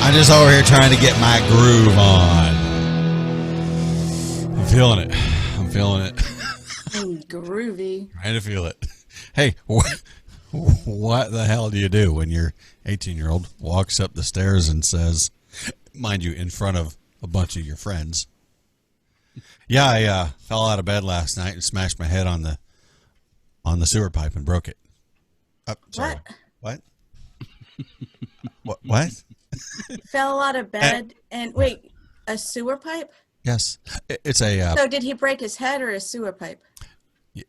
I'm just over here trying to get my groove on. I'm feeling it. I'm feeling it. Groovy. Trying to feel it. Hey, what the hell do you do when your 18-year-old walks up the stairs and says, mind you, in front of a bunch of your friends, yeah, I fell out of bed last night and smashed my head on the sewer pipe and broke it. Sorry. What? What? Fell out of bed and wait, a sewer pipe? Yes. It's a... so did he break his head or a sewer pipe?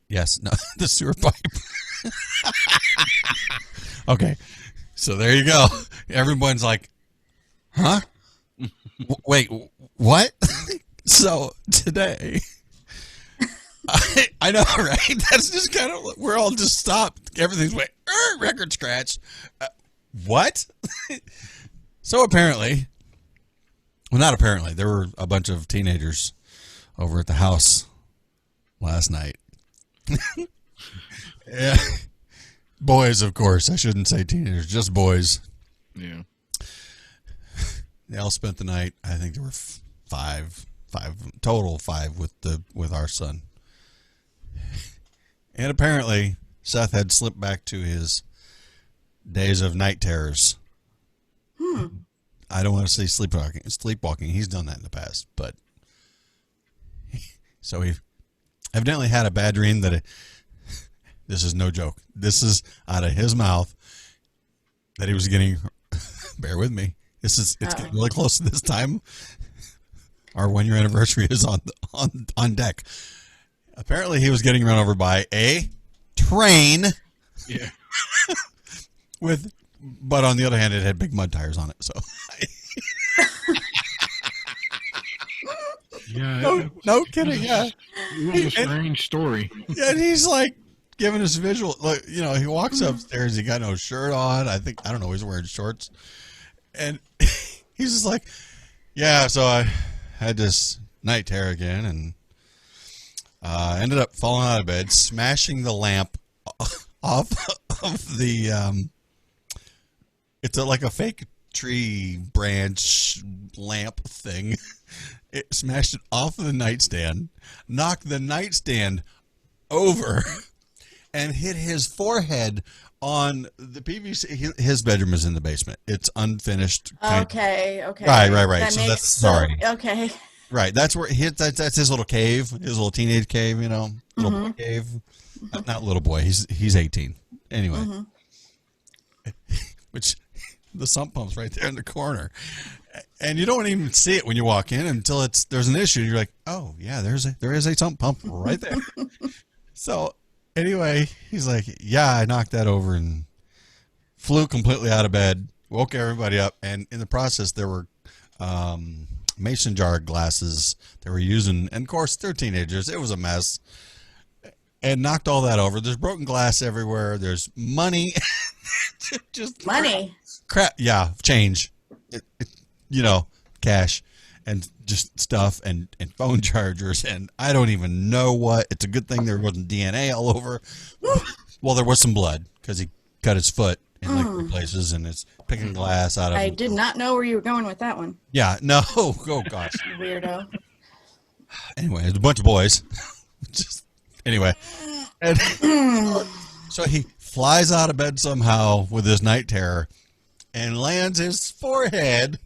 Yes. No, the sewer pipe. Okay. So there you go. Everyone's like, huh? Wait, what? So today... I know, right? That's just kind of... We're all just stopped. Everything's like, record scratch. What? So apparently... Well, not apparently. There were a bunch of teenagers over at the house last night. Yeah. Boys, of course. I shouldn't say teenagers, just boys. Yeah. They all spent the night. I think there were five total, with our son. And apparently, Seth had slipped back to his days of night terrors. I don't want to say sleepwalking. He's done that in the past, but so he evidently had a bad dream that this is no joke. This is out of his mouth that he was getting. Bear with me. It's getting really close to this time. Our 1 year anniversary is on deck. Apparently, he was getting run over by a train. Yeah. But on the other hand, it had big mud tires on it. So, yeah, no kidding. Yeah, it was a strange story. Yeah, and he's like giving us visual. Like, you know, he walks upstairs. He got no shirt on. I don't know. He's wearing shorts, and he's just like, yeah. So I had this night terror again, and ended up falling out of bed, smashing the lamp off of the. It's like a fake tree branch lamp thing. It smashed it off of the nightstand, knocked the nightstand over, and hit his forehead on the PVC. His bedroom is in the basement. It's unfinished. Okay. Right. So that's sorry. Okay. Right. That's where that's his little cave, his little teenage cave. You know, little boy cave. Not little boy. He's 18. Anyway, which. The sump pump's right there in the corner, and you don't even see it when you walk in until there's an issue. You're like, oh yeah, there is a sump pump right there. So anyway, he's like, yeah, I knocked that over and flew completely out of bed, woke everybody up, and in the process there were mason jar glasses they were using, and of course they're teenagers. It was a mess, and knocked all that over. There's broken glass everywhere. There's money. Just money. Crap, yeah, change, cash, and just stuff, and phone chargers, and I don't even know what. It's a good thing there wasn't DNA all over. Well, there was some blood because he cut his foot in like 3 places, and it's picking glass out of. I did not know where you were going with that one. Yeah, no, oh gosh, weirdo. Anyway, it's a bunch of boys. Anyway, and so he flies out of bed somehow with his night terror. And lands his forehead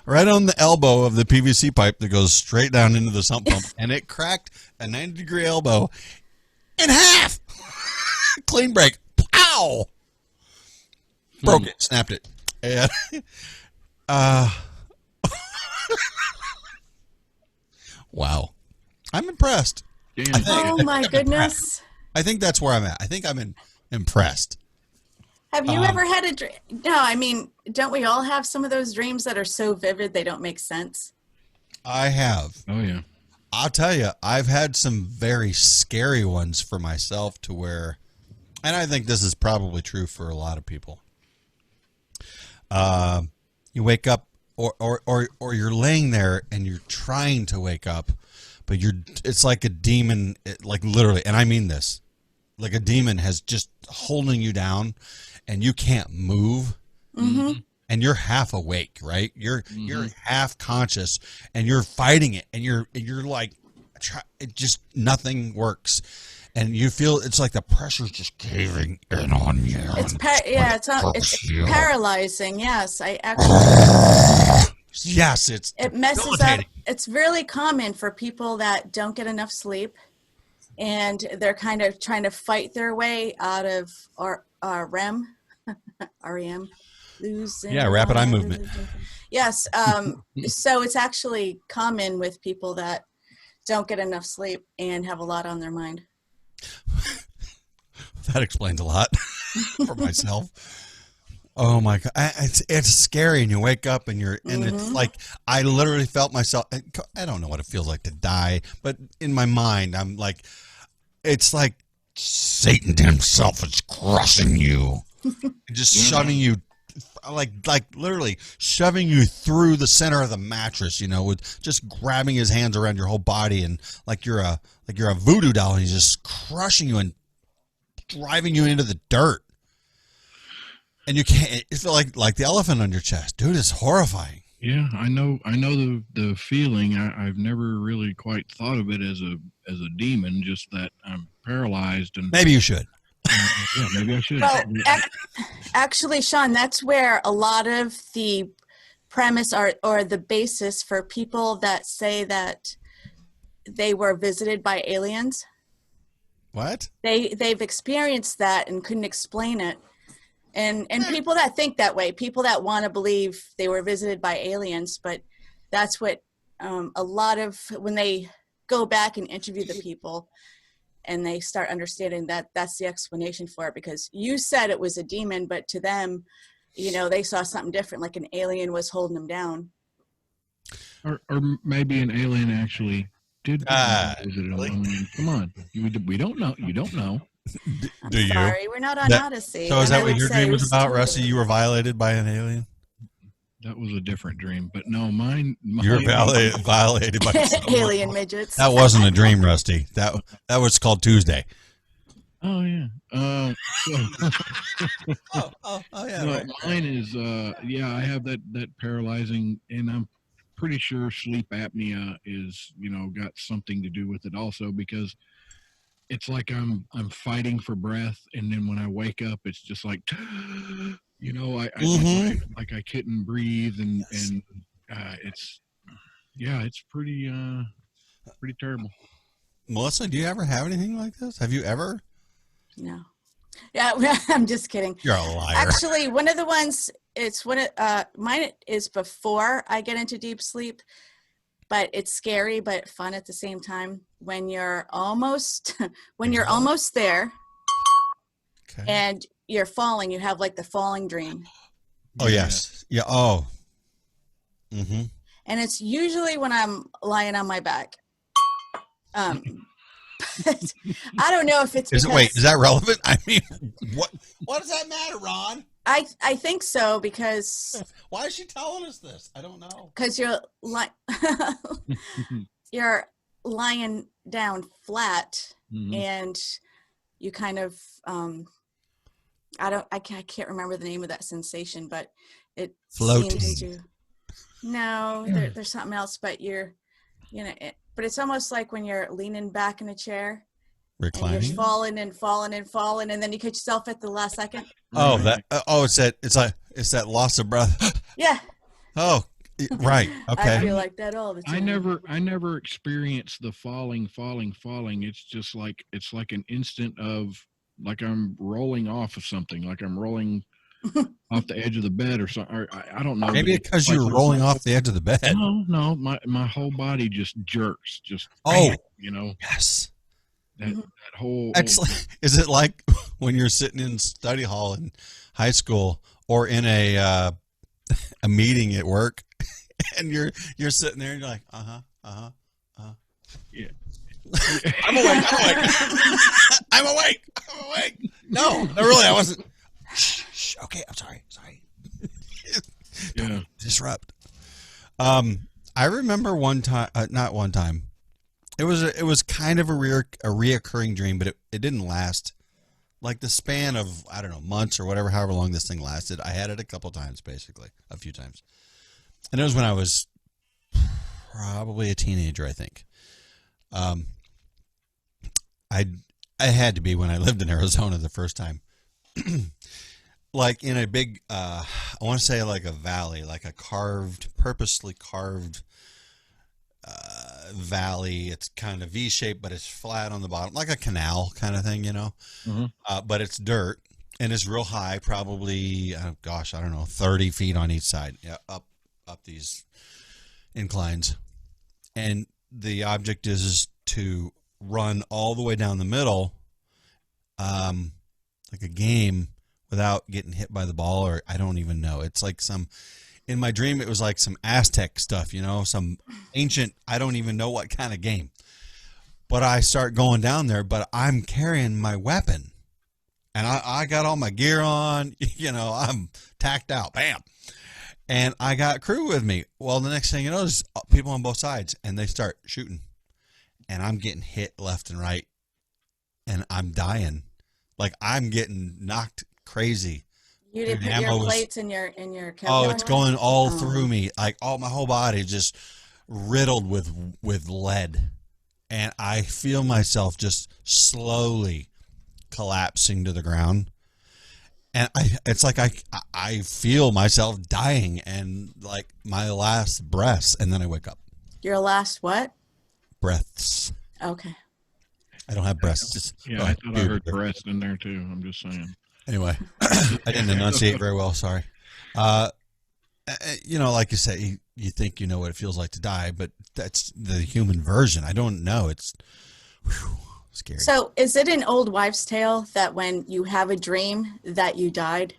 right on the elbow of the PVC pipe that goes straight down into the sump pump. And it cracked a 90-degree elbow in half. Clean break. Pow! Broke it. Snapped it. And, wow. I'm impressed. Oh, my goodness. I think that's where I'm at. I think I'm impressed. Have you ever had a dream? No, I mean, don't we all have some of those dreams that are so vivid they don't make sense? I have. Oh, yeah. I'll tell you, I've had some very scary ones for myself to where, and I think this is probably true for a lot of people. You wake up or you're laying there and you're trying to wake up, but it's like a demon, like literally, and I mean this, like a demon has just holding you down and you can't move. And and you're half awake, right? You're half conscious, and you're fighting it, and you're like, it just nothing works, and you feel it's like the pressure's just caving in on you. It's it's paralyzing. Yes, I actually. Yes, it messes up. debilitating. It's really common for people that don't get enough sleep, and they're kind of trying to fight their way out of REM, REM, losing. Yeah, rapid eye movement. Yes. So it's actually common with people that don't get enough sleep and have a lot on their mind. That explains a lot for myself. Oh my God. It's scary, and you wake up and it's like, I literally felt myself, I don't know what it feels like to die, but in my mind, I'm like, it's like Satan himself is crushing you, just shoving you, like literally shoving you through the center of the mattress, with just grabbing his hands around your whole body, and like you're a voodoo doll, and he's just crushing you and driving you into the dirt. And you can't. It's like the elephant on your chest, dude. It's horrifying. Yeah, I know the feeling. I've never really quite thought of it as a demon. Just that I'm paralyzed, and Maybe you should. yeah, maybe I should. Well, actually, Sean, that's where a lot of the premise or the basis for people that say that they were visited by aliens. What? They've experienced that and couldn't explain it. And people that think that way, people that want to believe they were visited by aliens, but that's what a lot of, when they go back and interview the people and they start understanding that that's the explanation for it, because you said it was a demon, but to them, they saw something different, like an alien was holding them down. Or maybe an alien actually did visit them. Really? I mean, come on, we don't know. You don't know. Do you? Sorry, we're not on Odyssey. So is And I that what would your say dream it was about, totally- Rusty? You were violated by an alien? That was a different dream, but no, mine You were violated by someone. alien midgets. That wasn't a dream, Rusty. That was called Tuesday. Oh yeah. Yeah. No, mine is I have that paralyzing, and I'm pretty sure sleep apnea is got something to do with it also, because it's like I'm fighting for breath, and then when I wake up, it's just like I couldn't breathe, and it's pretty terrible. Melissa, do you ever have anything like this? Have you ever? No. Yeah, I'm just kidding. You're a liar. Actually, one of the ones, mine is before I get into deep sleep, but it's scary but fun at the same time. When you're almost there, Okay. and you're falling, you have like the falling dream. Oh yes. Yeah. Oh. Mm-hmm. And it's usually when I'm lying on my back. But I don't know if it's because Is that relevant? I mean, what does that matter, Ron? I think so, because Why is she telling us this? I don't know. you're lying down flat, Mhm. and you kind of I can't remember the name of that sensation, but it Floating. seems to there's something else, but but it's almost like when you're leaning back in a chair and Reclining. you're falling and falling and falling, and then you catch yourself at the last second. Oh, it's that loss of breath. Yeah. Oh, right. I Okay. feel like that all the time. I never experienced the falling. It's just like an instant of like I'm rolling off of something, like I'm rolling off the edge of the bed or something. Or I don't know. Maybe because you were rolling off the edge of the bed. No, my whole body just jerks. Just Oh. that Yes. whole. Excellent. Is it like when you're sitting in study hall in high school or in a meeting at work, and you're sitting there and you're like, Yeah. I'm awake. I'm awake. No, really, I wasn't. Shh. Okay, I'm sorry. Yeah. Disrupt. I remember one time, not one time. It was kind of a reoccurring dream, but it didn't last like the span of, I don't know, months or whatever, however long this thing lasted. I had it a couple times, basically, a few times. And it was when I was probably a teenager, I think. I had to be when I lived in Arizona the first time. Like in a big, I want to say like a valley, like a purposely carved valley. It's kind of V-shaped, but it's flat on the bottom, like a canal kind of thing, you know. But it's dirt, and it's real high, probably, oh gosh, I don't know, 30 feet on each side, yeah, up these inclines. And the object is to run all the way down the middle, like a game, without getting hit by the ball, or I don't even know. It's like in my dream, it was like some Aztec stuff, you know, some ancient, I don't even know what kind of game. But I start going down there, but I'm carrying my weapon. And I got all my gear on, you know, I'm tacked out, bam. And I got crew with me. Well, the next thing you know, there's people on both sides, and they start shooting. And I'm getting hit left and right, and I'm dying. Like, I'm getting knocked crazy. You did Dude, put your ammo was- plates in your Kevlar? Oh, it's going all Oh. through me. Like, my whole body just riddled with lead. And I feel myself just slowly collapsing to the ground. And it's like I feel myself dying, and like my last breaths, and then I wake up. Your last what? Breaths. Okay. I don't have breasts. Just Yeah, go I ahead. thought I heard breast in there too. I'm just saying. Anyway, I didn't enunciate very well. Sorry. You know, like you say, you think you know what it feels like to die, but that's the human version. I don't know. It's scary. So is it an old wives' tale that when you have a dream that you died,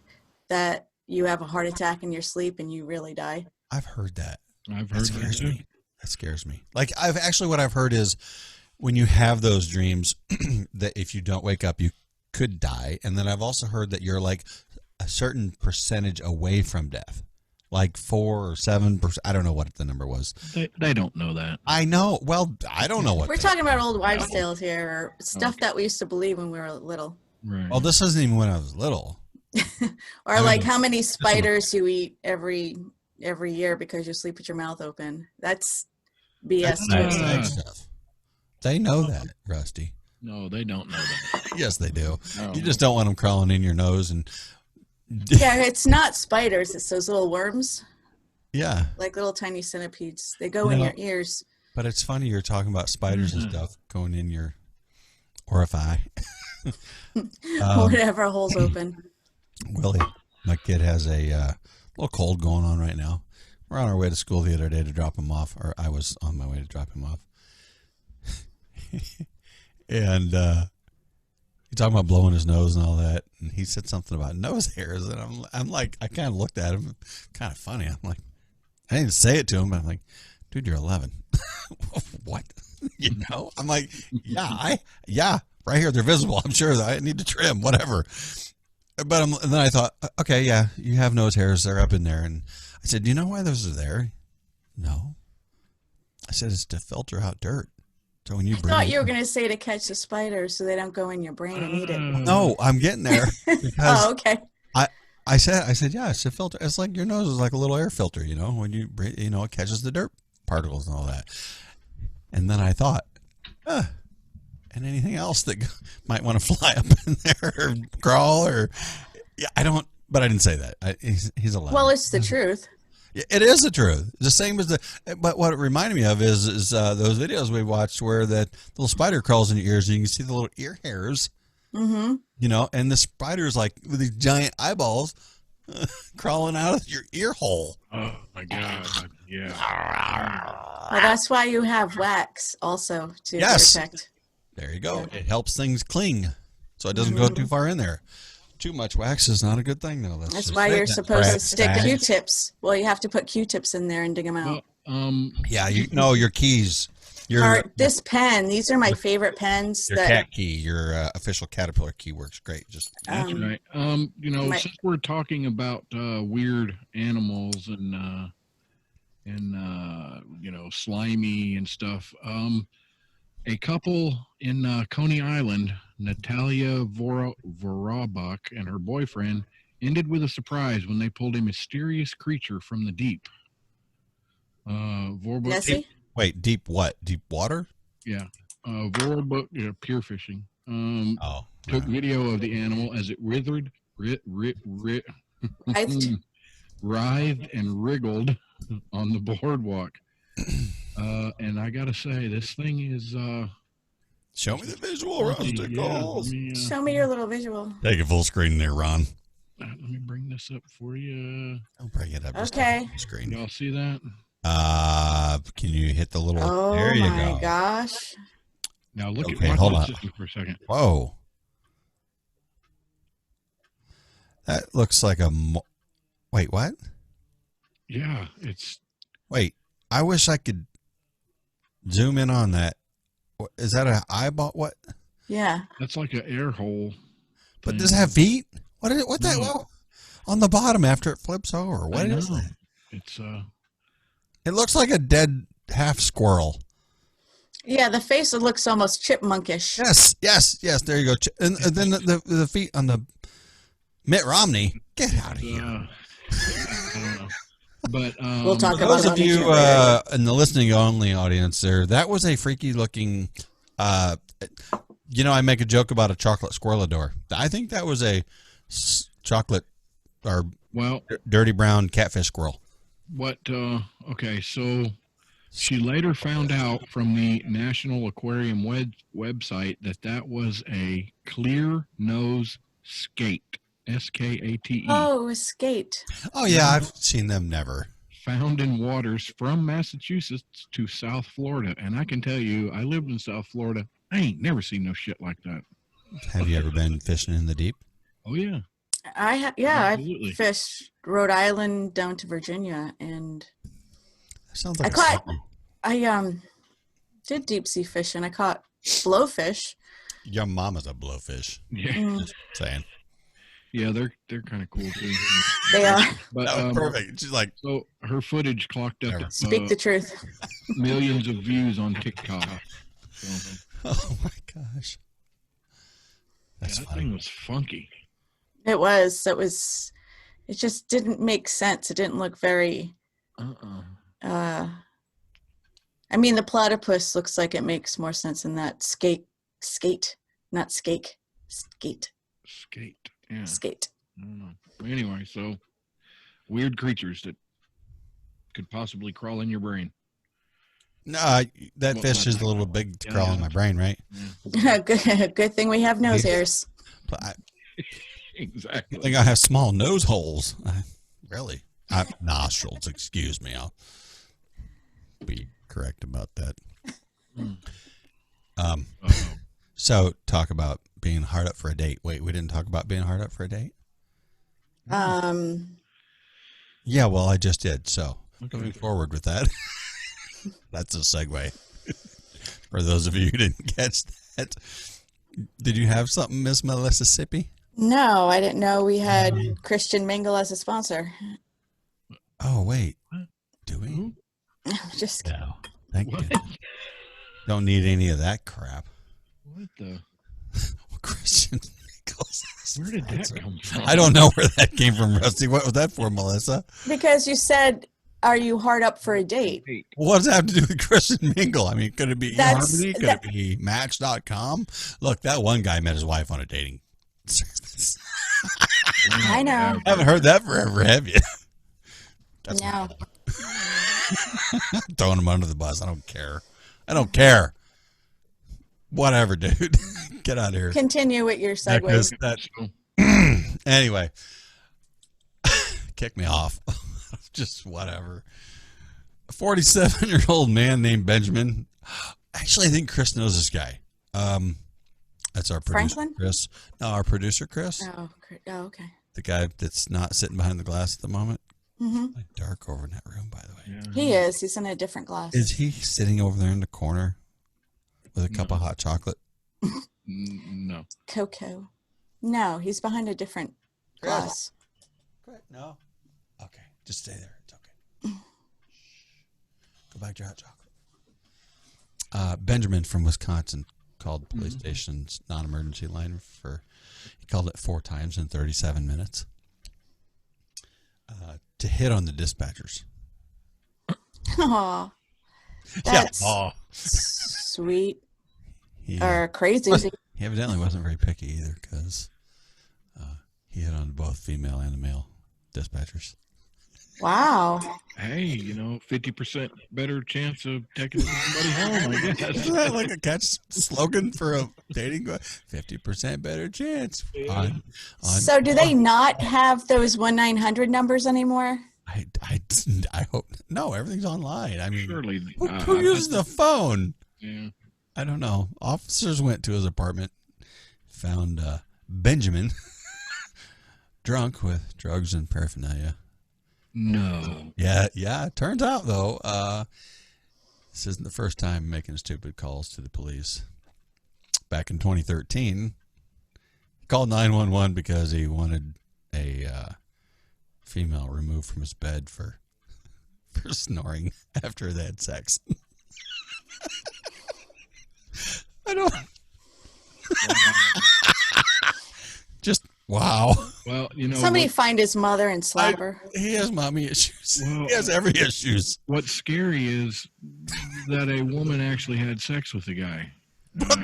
that you have a heart attack in your sleep and you really die? I've heard that. I've That heard that scares too. me. That scares me. Like what I've heard is when you have those dreams that if you don't wake up, you could die. And then I've also heard that you're like a certain percentage away from death, like 4 or 7%. I don't know what the number was. They don't know that. I know. Well, I don't know what. We're talking about old wives' tales here, or stuff that we used to believe when we were little. Right. Well, this isn't even when I was little. Or like how many spiders you eat every year because you sleep with your mouth open. That's BS. That's too. that stuff. They know that, Rusty. No, they don't know that. Yes, they do. No. You just don't want them crawling in your nose and. Yeah, it's not spiders. It's those little worms, Yeah, like little tiny centipedes. They go in No. your ears. but it's funny you're talking about spiders and stuff going in your orify. Whatever, holes open. Willie, my kid has a little cold going on right now. We're on our way to school the other day to drop him off, or I was on my way to drop him off. And he's talking about blowing his nose and all that, and he said something about nose hairs, and I'm like, I kind of looked at him, kind of funny. I'm like, I didn't say it to him, but I'm like, dude, you're 11. What? You know? I'm like, yeah, right here they're visible. I'm sure that I need to trim, whatever. But and then I thought, okay, yeah, you have nose hairs. They're up in there. And I said, do you know why those are there? No. I said, it's to filter out dirt. So when you I breathe. thought you were going to say to catch the spiders so they don't go in your brain and eat it. No, I'm getting there. Because Oh, okay. I said, yeah, it's a filter. It's like your nose is like a little air filter, you know, when you breathe, you know, it catches the dirt particles and all that. And then I thought, and anything else that might want to fly up in there or crawl or, yeah, but I didn't say that. He's 11. Well, it's the truth. It is the truth. The same as but what it reminded me of is those videos we watched where that little spider crawls in your ears and you can see the little ear hairs, Mm-hmm. you know, and the spider's like with these giant eyeballs crawling out of your ear hole. Oh my God. Yeah. Well, that's why you have wax also to Yes. protect. There you go. It helps things cling so it doesn't go too far in there. Too much wax is not a good thing, though. That's just why it. you're supposed to Brass stick tacks. Q-tips. Well, you have to put Q-tips in there and dig them out. Well, Yeah, you know your keys. This pen, these are my favorite pens. Your that cat key, your official Caterpillar key works great. Just that's Um, right. You know, my- since we're talking about weird animals and you know, slimy and stuff, A couple in Coney Island, Natalia Vorobach and her boyfriend, ended with a surprise when they pulled a mysterious creature from the deep. Vorobach, Nessie? Wait, deep what? Deep water? yeah, Vorobach, pier fishing. Oh, Took video of the animal as it Writhed? writhed and wriggled on the boardwalk. And I gotta say, this thing is show me the visual, Rusty Goals. Show me your little visual. Take a full screen there, Ron. Let me bring this up for you. Don't bring it up. Just Okay. full screen. Y'all see that? Can you hit the little? Oh there you my go. gosh. Now look Okay, at hold watch on. this for a second. Whoa. That looks like a. Wait, what? Yeah, it's Wait, I wish I could zoom in on that. Is that an eyeball? What? Yeah. that's like an air hole. But thing. does it have feet? What is it? What that? No. Whoa. On the bottom after it flips over. I What is know. that? It's It looks like a dead half squirrel. Yeah, the face looks almost chipmunkish. Yes, yes, yes. There you go. And then the feet on the Mitt Romney. Get out of here. I don't know. But We'll talk For about those it of on the you show. in the listening only audience, there, that was a freaky looking. I make a joke about a chocolate squirrelador. I think that was a chocolate or well, dirty brown catfish squirrel. what? Okay, so she later found out from the National Aquarium website that was a clear nose skate, skate, Oh, a skate. Oh yeah, I've seen them. Never. found in waters from Massachusetts to South Florida. And I can tell you, I lived in South Florida. I ain't never seen no shit like that. Have you ever been fishing in the deep? Oh yeah, I Absolutely. fished Rhode Island down to Virginia, and That sounds like I caught- something. I did deep sea fishing. I caught blowfish. Your mama's a blowfish. yeah, Mm, Saying. yeah. They're kind of cool too. they are. But That was perfect. She's like, so her footage clocked up Never. at, Speak the truth. millions of views on TikTok. So, oh my gosh. That's that funny. thing was funky. It was. It just didn't make sense. It didn't look very. I mean, the platypus looks like it makes more sense in that skate, not skate, skate, Skate. Yeah. skate. I don't know. But anyway, so weird creatures that could possibly crawl in your brain. No, that Well, fish is not- a little big to yeah, crawl yeah. in my brain, right? Good thing we have nose hairs. But I Exactly. think I have small nose holes. Really? Nostrils, excuse me. I'll be correct about that. Uh-oh. So talk about being hard up for a date. Wait, we didn't talk about being hard up for a date? Yeah, well, I just did. So moving forward with that, that's a segue. For those of you who didn't catch that, did you have something, Miss Mississippi? No, I didn't know we had Christian Mingle as a sponsor. Oh, wait. What? Do we? Just No. Thank What? you. Don't need any of that crap. What the? Christian Nichols. Where did that come from? I don't know where that came from, Rusty. What was that for, Melissa? because you said, "Are you hard up for a date?" What does that have to do with Christian Mingle? I mean, could it be That's- eHarmony? Could it be Match.com? Look, that one guy met his wife on a dating service. I know. Haven't heard that forever, have you? That's No. throwing him under the bus. I don't care. I don't care. Whatever, dude. Get out of here. Continue with your That goes- segues. that- anyway, kick me off. Just whatever. A 47-year-old man named Benjamin. Actually, I think Chris knows this guy. That's our producer, Franklin? Chris. No, our producer, Chris. Oh, okay. The guy that's not sitting behind the glass at the moment. hmm Dark over in that room, by the way. Yeah. He is. He's in a different glass. Is he sitting over there in the corner with a cup of hot chocolate? No. Cocoa. No, he's behind a different glass. No. Okay, just stay there. It's okay. Go back to your hot chocolate. Benjamin from Wisconsin called the police station's non-emergency line he called it 4 times in 37 minutes to hit on the dispatchers. Aw, that's Oh. sweet He, or crazy. he evidently wasn't very picky either because he hit on both female and the male dispatchers. Wow. Hey, 50% better chance of taking somebody home, I guess. Isn't that like a catch slogan for a dating? 50% better chance. Yeah. So do they not have those 1-900 numbers anymore? I hope no. Everything's online. I mean, Surely. who uses the phone? Yeah. I don't know. Officers went to his apartment, found Benjamin drunk with drugs and paraphernalia. No. Yeah. It turns out though, this isn't the first time making stupid calls to the police. Back in 2013, he called 911 because he wanted a female removed from his bed for snoring after they had sex. I don't. Just wow. Well, Somebody find his mother and slap her. He has mommy issues. Well, He has every issues. what's scary is that a woman actually had sex with the guy.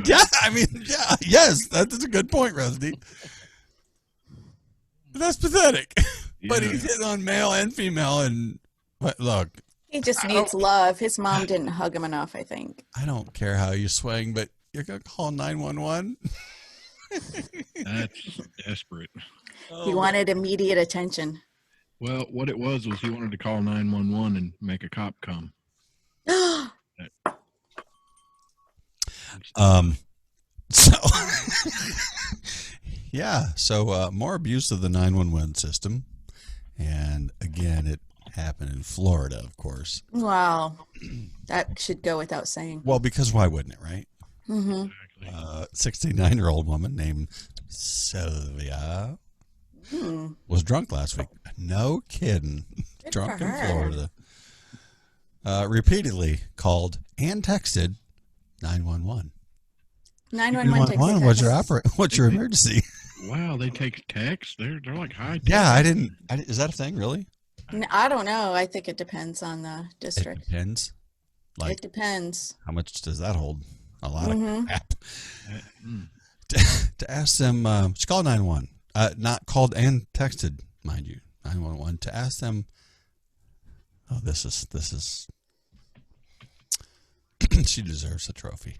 Yeah, I mean, yeah, yes, that's a good point, Rusty. That's pathetic. But Yeah. he's hit on male and female, and look, He just needs love. His mom didn't hug him enough, I think. I don't care how you swing, but you're gonna call 911. That's desperate. He wanted immediate attention. Well, what it was he wanted to call 911 and make a cop come. So yeah, so more abuse of the 911 system, and again, it happened in Florida, of course. Wow. That should go without saying. Well, because why wouldn't it, right? Mm-hmm. Exactly. 69-year-old woman named Sylvia was drunk last week. No kidding. Good Drunk for in her. Florida. Repeatedly called and texted 911. 911 What's your emergency? Wow, they take text. They're like high tech. Yeah, I didn't. Is that a thing, really? I don't know. I think it depends on the It district. depends. Like, It depends. how much does that hold? A lot Mhm. of crap. Mm. To ask them, she called 911. Not called and texted, mind you, 911 to ask them. Oh, this is. She deserves a trophy.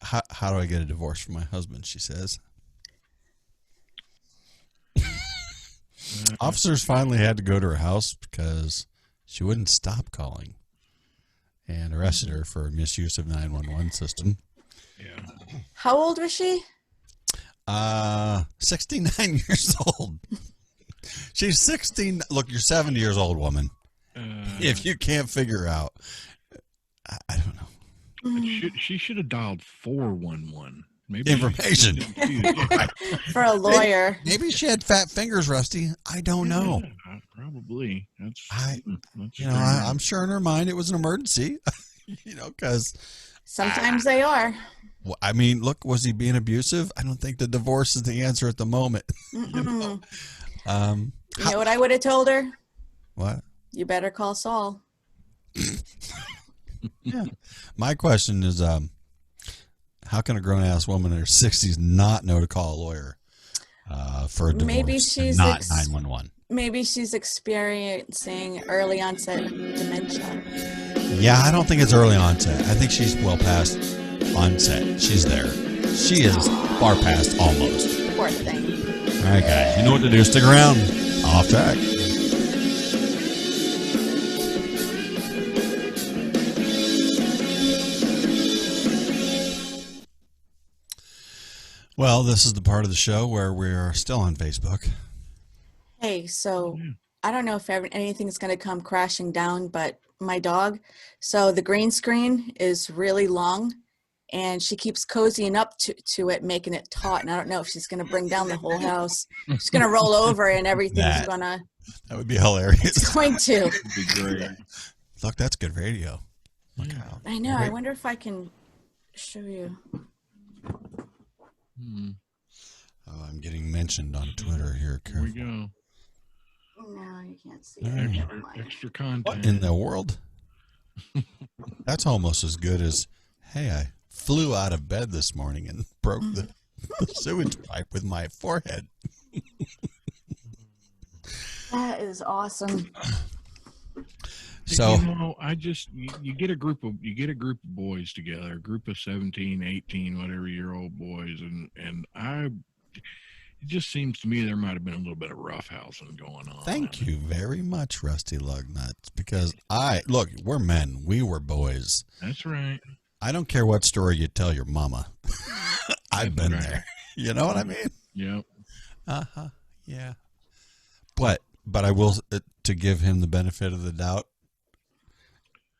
How do I get a divorce from my husband? She says. Officers finally had to go to her house because she wouldn't stop calling, and arrested her for misuse of 911 system. Yeah. How old was she? 69 years old. She's 16. Look, you're 70 years old, woman. If you can't figure out, I don't know. She should have dialed 411. Maybe Information. For a lawyer. Maybe she had fat fingers, Rusty. I don't know. Yeah, probably. That's I'm sure in her mind it was an emergency. Because Sometimes they are. I mean, look, was he being abusive? I don't think the divorce is the answer at the moment. Mm-mm. Um, You know what I would have told her? what? You better call Saul. Yeah. My question is, how can a grown-ass woman in her 60s not know to call a lawyer for a divorce? Maybe and she's not 911. Maybe she's experiencing early onset dementia. Yeah, I don't think it's early onset. I think she's well past onset. She's there. She is far past almost. Poor thing. All right, guys. You know what to do. Stick around. Off track. Well, this is the part of the show where we are still on Facebook. Hey, so I don't know if anything's going to come crashing down, but my dog, so the green screen is really long and she keeps cozying up to it, making it taut. And I don't know if she's going to bring down the whole house. She's going to roll over and everything's going to. That would be hilarious. It's going to. would be great. Look, that's good radio. Look out. I know. I Wait. wonder if I can show you. Oh, I'm getting mentioned on Twitter here. Here we Careful. go. No, you can't see All it. right. Never mind. Extra content. What in the world? That's almost as good as, hey, I flew out of bed this morning and broke the sewage pipe with my forehead. That is awesome. So, you get a group of boys together, a group of 17, 18, whatever year old boys, and it just seems to me there might have been a little bit of roughhousing going on. thank you very much, Rusty Lugnuts, because look, we're men. We were boys. That's right. I don't care what story you tell your mama. I've been Right. there. You know what I mean? Yep. Uh-huh. Yeah. But I will, to give him the benefit of the doubt,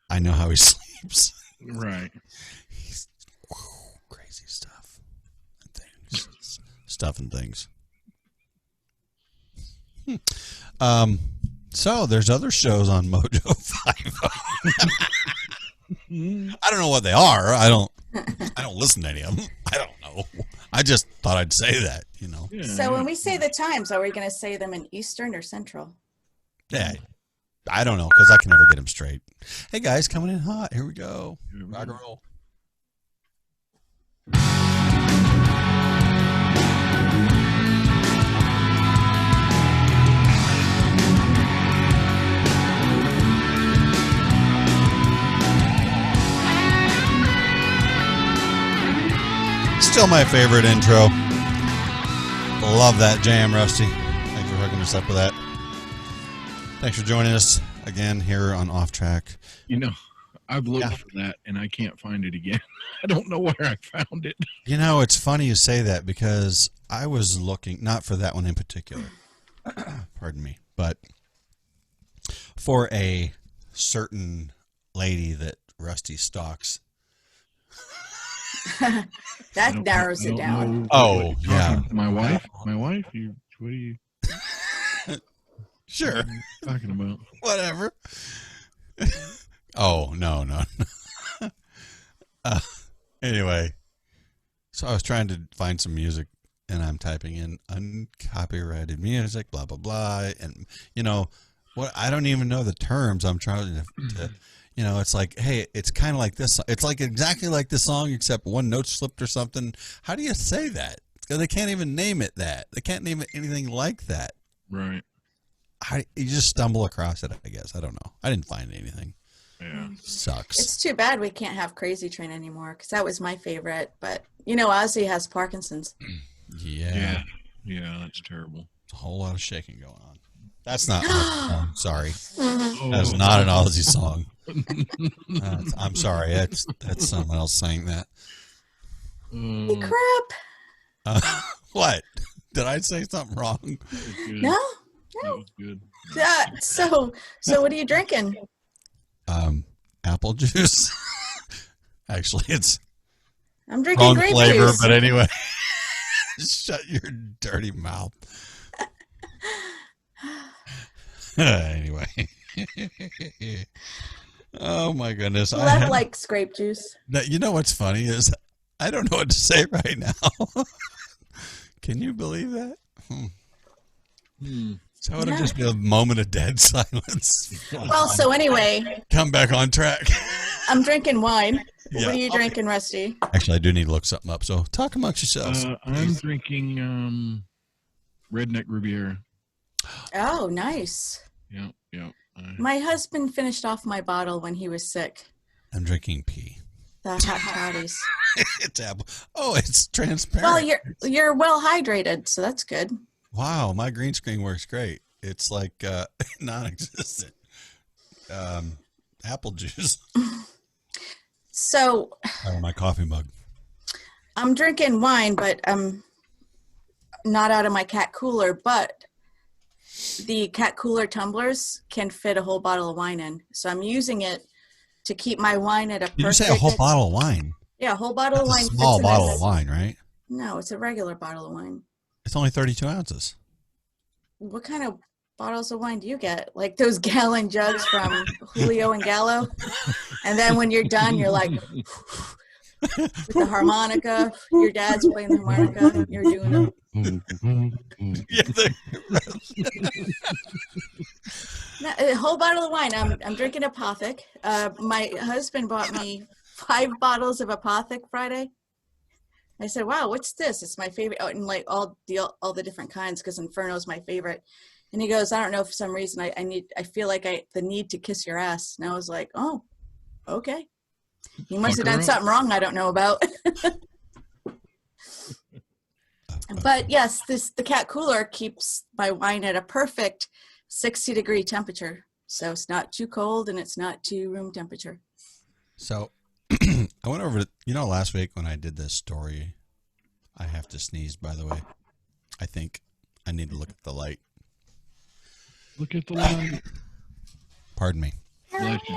I know how he sleeps. Right. He's crazy stuff and things. Stuff and things. So there's other shows on Mojo 5. I don't know what they are. I don't listen to any of them. I don't know. I just thought I'd say that, you know. Yeah. So when we say the times, are we going to say them in Eastern or Central? Yeah. I don't know because I can never get them straight. Hey guys, coming in hot. Here we go. Rock and roll. Still my favorite intro. Love that jam, Rusty. Thanks for hooking us up with that. Thanks for joining us again here on Off Track. You know, I've looked for that and I can't find it again. I don't know where I found it. You know, it's funny you say that because I was looking, not for that one in particular, pardon me, but for a certain lady that Rusty stalks. That narrows it down. Know Oh, what you're yeah. talking- My wife? What are you Sure. talking about? Whatever. Oh, no. Anyway, so I was trying to find some music, and I'm typing in uncopyrighted music, blah, blah, blah. And, you know, what? I don't even know the terms. I'm trying to you know, it's like, hey, it's kind of like this. It's like exactly like this song, except one note slipped or something. How do you say that? They can't even name it that. They can't name it anything like that. Right. You just stumble across it, I guess. I don't know. I didn't find anything. Yeah. Sucks. It's too bad we can't have Crazy Train anymore because that was my favorite. But, you know, Ozzy has Parkinson's. Yeah. Yeah, that's terrible. A whole lot of shaking going on. That's not Ozzy song. Sorry. Oh, That's not an Ozzy song. I'm sorry. That's someone else saying that. Hey, crap. What? Did I say something wrong? Good. No? That was good. So what are you drinking? Apple juice. Actually, it's I'm drinking wrong grape flavor, juice. but anyway. Shut your dirty mouth. Anyway. Oh my goodness. Love likes grape juice. You know what's funny is I don't know what to say right now. Can you believe that? So it'll just be a moment of dead silence. Well, so anyway, Come back on track. I'm drinking wine. Yeah. What are you drinking, Rusty? Actually, I do need to look something up. So talk amongst yourselves. I'm drinking Redneck Riviera. Oh, nice. Yeah. My husband finished off my bottle when he was sick. I'm drinking pee. The hot toddies. It's apple. Oh, it's transparent. Well, you're well hydrated, so that's good. Wow, my green screen works great. It's like non-existent. Apple juice. So Oh, my coffee mug. I'm drinking wine, but I'm not out of my cat cooler, but the cat cooler tumblers can fit a whole bottle of wine in. So I'm using it to keep my wine at a perfect... Did you say a whole bottle of wine? Yeah, a whole bottle of That's wine. a small fits in bottle this. of wine, right? No, it's a regular bottle of wine. It's only 32 ounces. What kind of bottles of wine do you get? Like those gallon jugs from Julio and Gallo? And then when you're done, you're like, with the harmonica, your dad's playing the harmonica, you're doing it. A whole bottle of wine. I'm drinking Apothic. My husband bought me 5 bottles of Apothic Friday. I said, "Wow, what's this?" It's my favorite. Oh, and like all the different kinds, because Inferno's my favorite. And he goes, "I don't know, for some reason I feel like the need to kiss your ass." And I was like, "Oh, okay." He must have done something wrong I don't know about. But yes, the cat cooler keeps my wine at a perfect 60-degree temperature. So it's not too cold and it's not too room temperature. So I went over to, last week when I did this story, I have to sneeze, by the way. I think I need to look at the light. Look at the light. Pardon me. Bless you.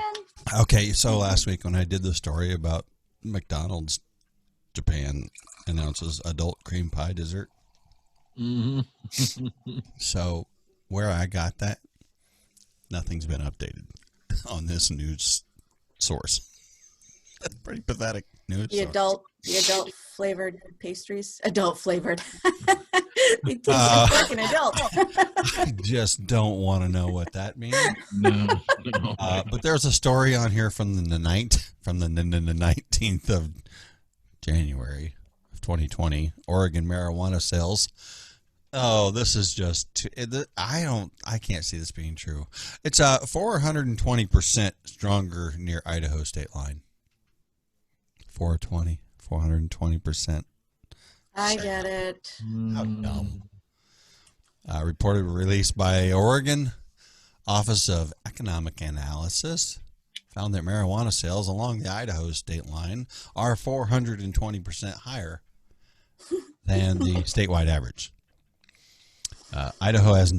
Okay, so last week when I did the story about McDonald's Japan announces adult cream pie dessert. Mm-hmm. So where I got that, nothing's been updated on this news source. That's pretty pathetic news. The adult flavored pastries, adult flavored. It tastes like an adult. I just don't want to know what that means. No. But there's a story on here from the 19th of January of 2020. Oregon marijuana sales. Oh, this is just I can't see this being true. It's 420% stronger near Idaho state line. 420%. I get it. How dumb. Reported released by Oregon Office of Economic Analysis found that marijuana sales along the Idaho state line are 420% higher than the statewide average. Idaho has,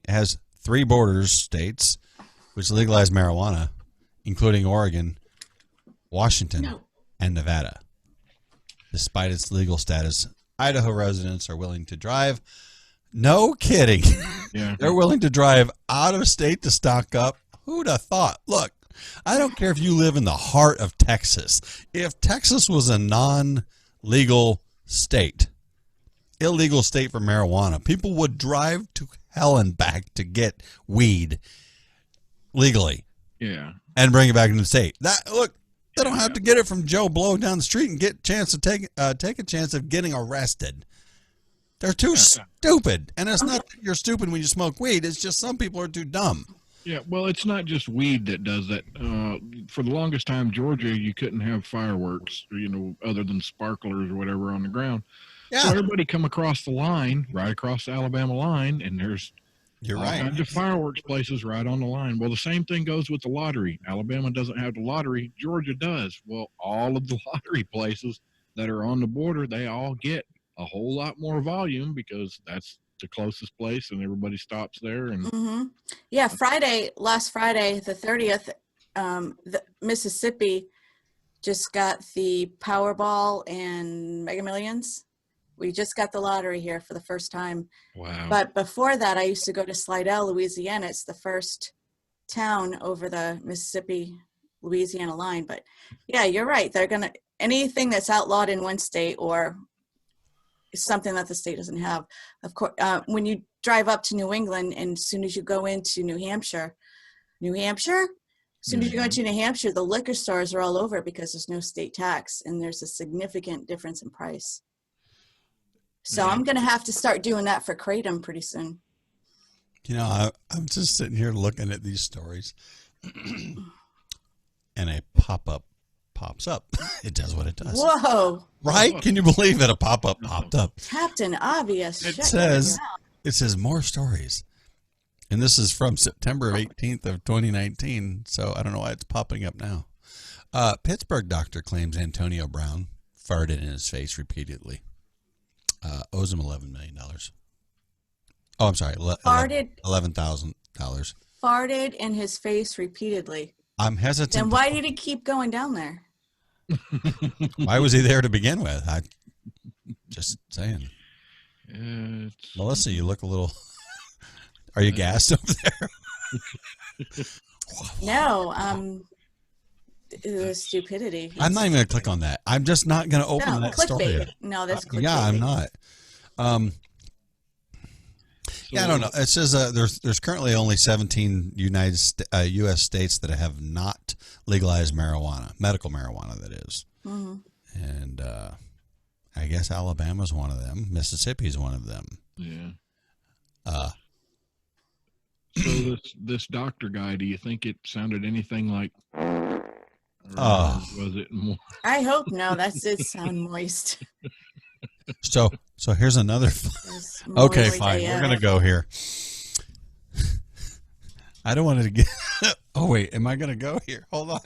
has 3 border states which legalize marijuana, including Oregon, Washington, and Nevada. Despite its legal status, Idaho residents are willing to drive. No kidding. Yeah. They're willing to drive out of state to stock up. Who'd have thought? Look, I don't care if you live in the heart of Texas. If Texas was a non-legal state, illegal state for marijuana, people would drive to hell and back to get weed legally. Yeah. And bring it back into the state. Look, they don't have to get it from Joe Blow down the street and get a chance to take a chance of getting arrested. They're too stupid. And it's not that you're stupid when you smoke weed. It's just some people are too dumb. Yeah, well, it's not just weed that does that. For the longest time, Georgia, you couldn't have fireworks, other than sparklers or whatever on the ground. Yeah. So everybody come across the line, right across the Alabama line, and there's all kinds of fireworks places right on the line. Well, the same thing goes with the lottery. Alabama doesn't have the lottery. Georgia does. Well, all of the lottery places that are on the border, they all get a whole lot more volume because that's the closest place and everybody stops there. And Yeah, last Friday, the 30th, the Mississippi just got the Powerball and Mega Millions. We just got the lottery here for the first time. Wow. But before that, I used to go to Slidell, Louisiana. It's the first town over the Mississippi-Louisiana line. But yeah, you're right. They're going to, anything that's outlawed in one state or something that the state doesn't have. Of course, when you drive up to New England and as soon as you go into New Hampshire, as soon as you go into New Hampshire, the liquor stores are all over because there's no state tax and there's a significant difference in price. So I'm going to have to start doing that for Kratom pretty soon. I'm just sitting here looking at these stories and a pop-up pops up. It does what it does. Whoa. Right? Can you believe that a pop-up popped up? Captain Obvious. It says more stories. And this is from September 18th of 2019. So I don't know why it's popping up now. Pittsburgh doctor claims Antonio Brown farted in his face repeatedly. Owes him $11 million. Oh, I'm sorry. $11,000. Farted in his face repeatedly. I'm hesitant. Then why did he keep going down there? Why was he there to begin with? I just saying. Melissa, you look a little. Are you gassed over there? No, the stupidity. I'm not even going to click on that. I'm just not going to open No, that story. clickbait. No, that's clickbait. Yeah, I'm not. Yeah, I don't know. It says there's currently only 17 U.S. states that have not legalized marijuana, medical marijuana, that is. Mm-hmm. And I guess Alabama's one of them. Mississippi's one of them. Yeah. So this doctor guy, do you think it sounded anything like? Was it more? I hope no. That's it. Sound moist. So here's another. Okay, fine. We're gonna go here. I don't want to get. Oh wait, am I gonna go here? Hold on.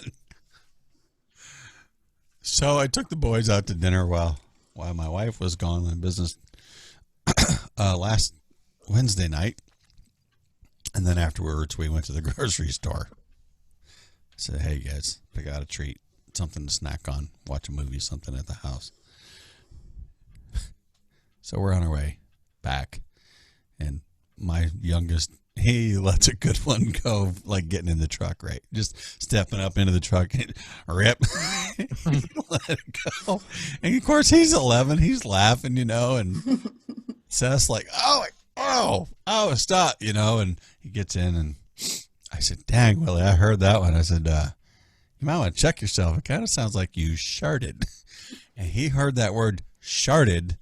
So I took the boys out to dinner while my wife was gone on business last Wednesday night, and then afterwards we went to the grocery store. I said, "Hey guys, pick out a treat, something to snack on, watch a movie, something at the house." So we're on our way back, and my youngest, he lets a good one go, like getting in the truck, right? Just stepping up into the truck, and rip, let it go. And of course, he's 11, he's laughing, and Seth's like, oh, stop, and he gets in, and I said, dang, Willie, I heard that one. I said, you might want to check yourself. It kind of sounds like you sharted. And he heard that word sharted,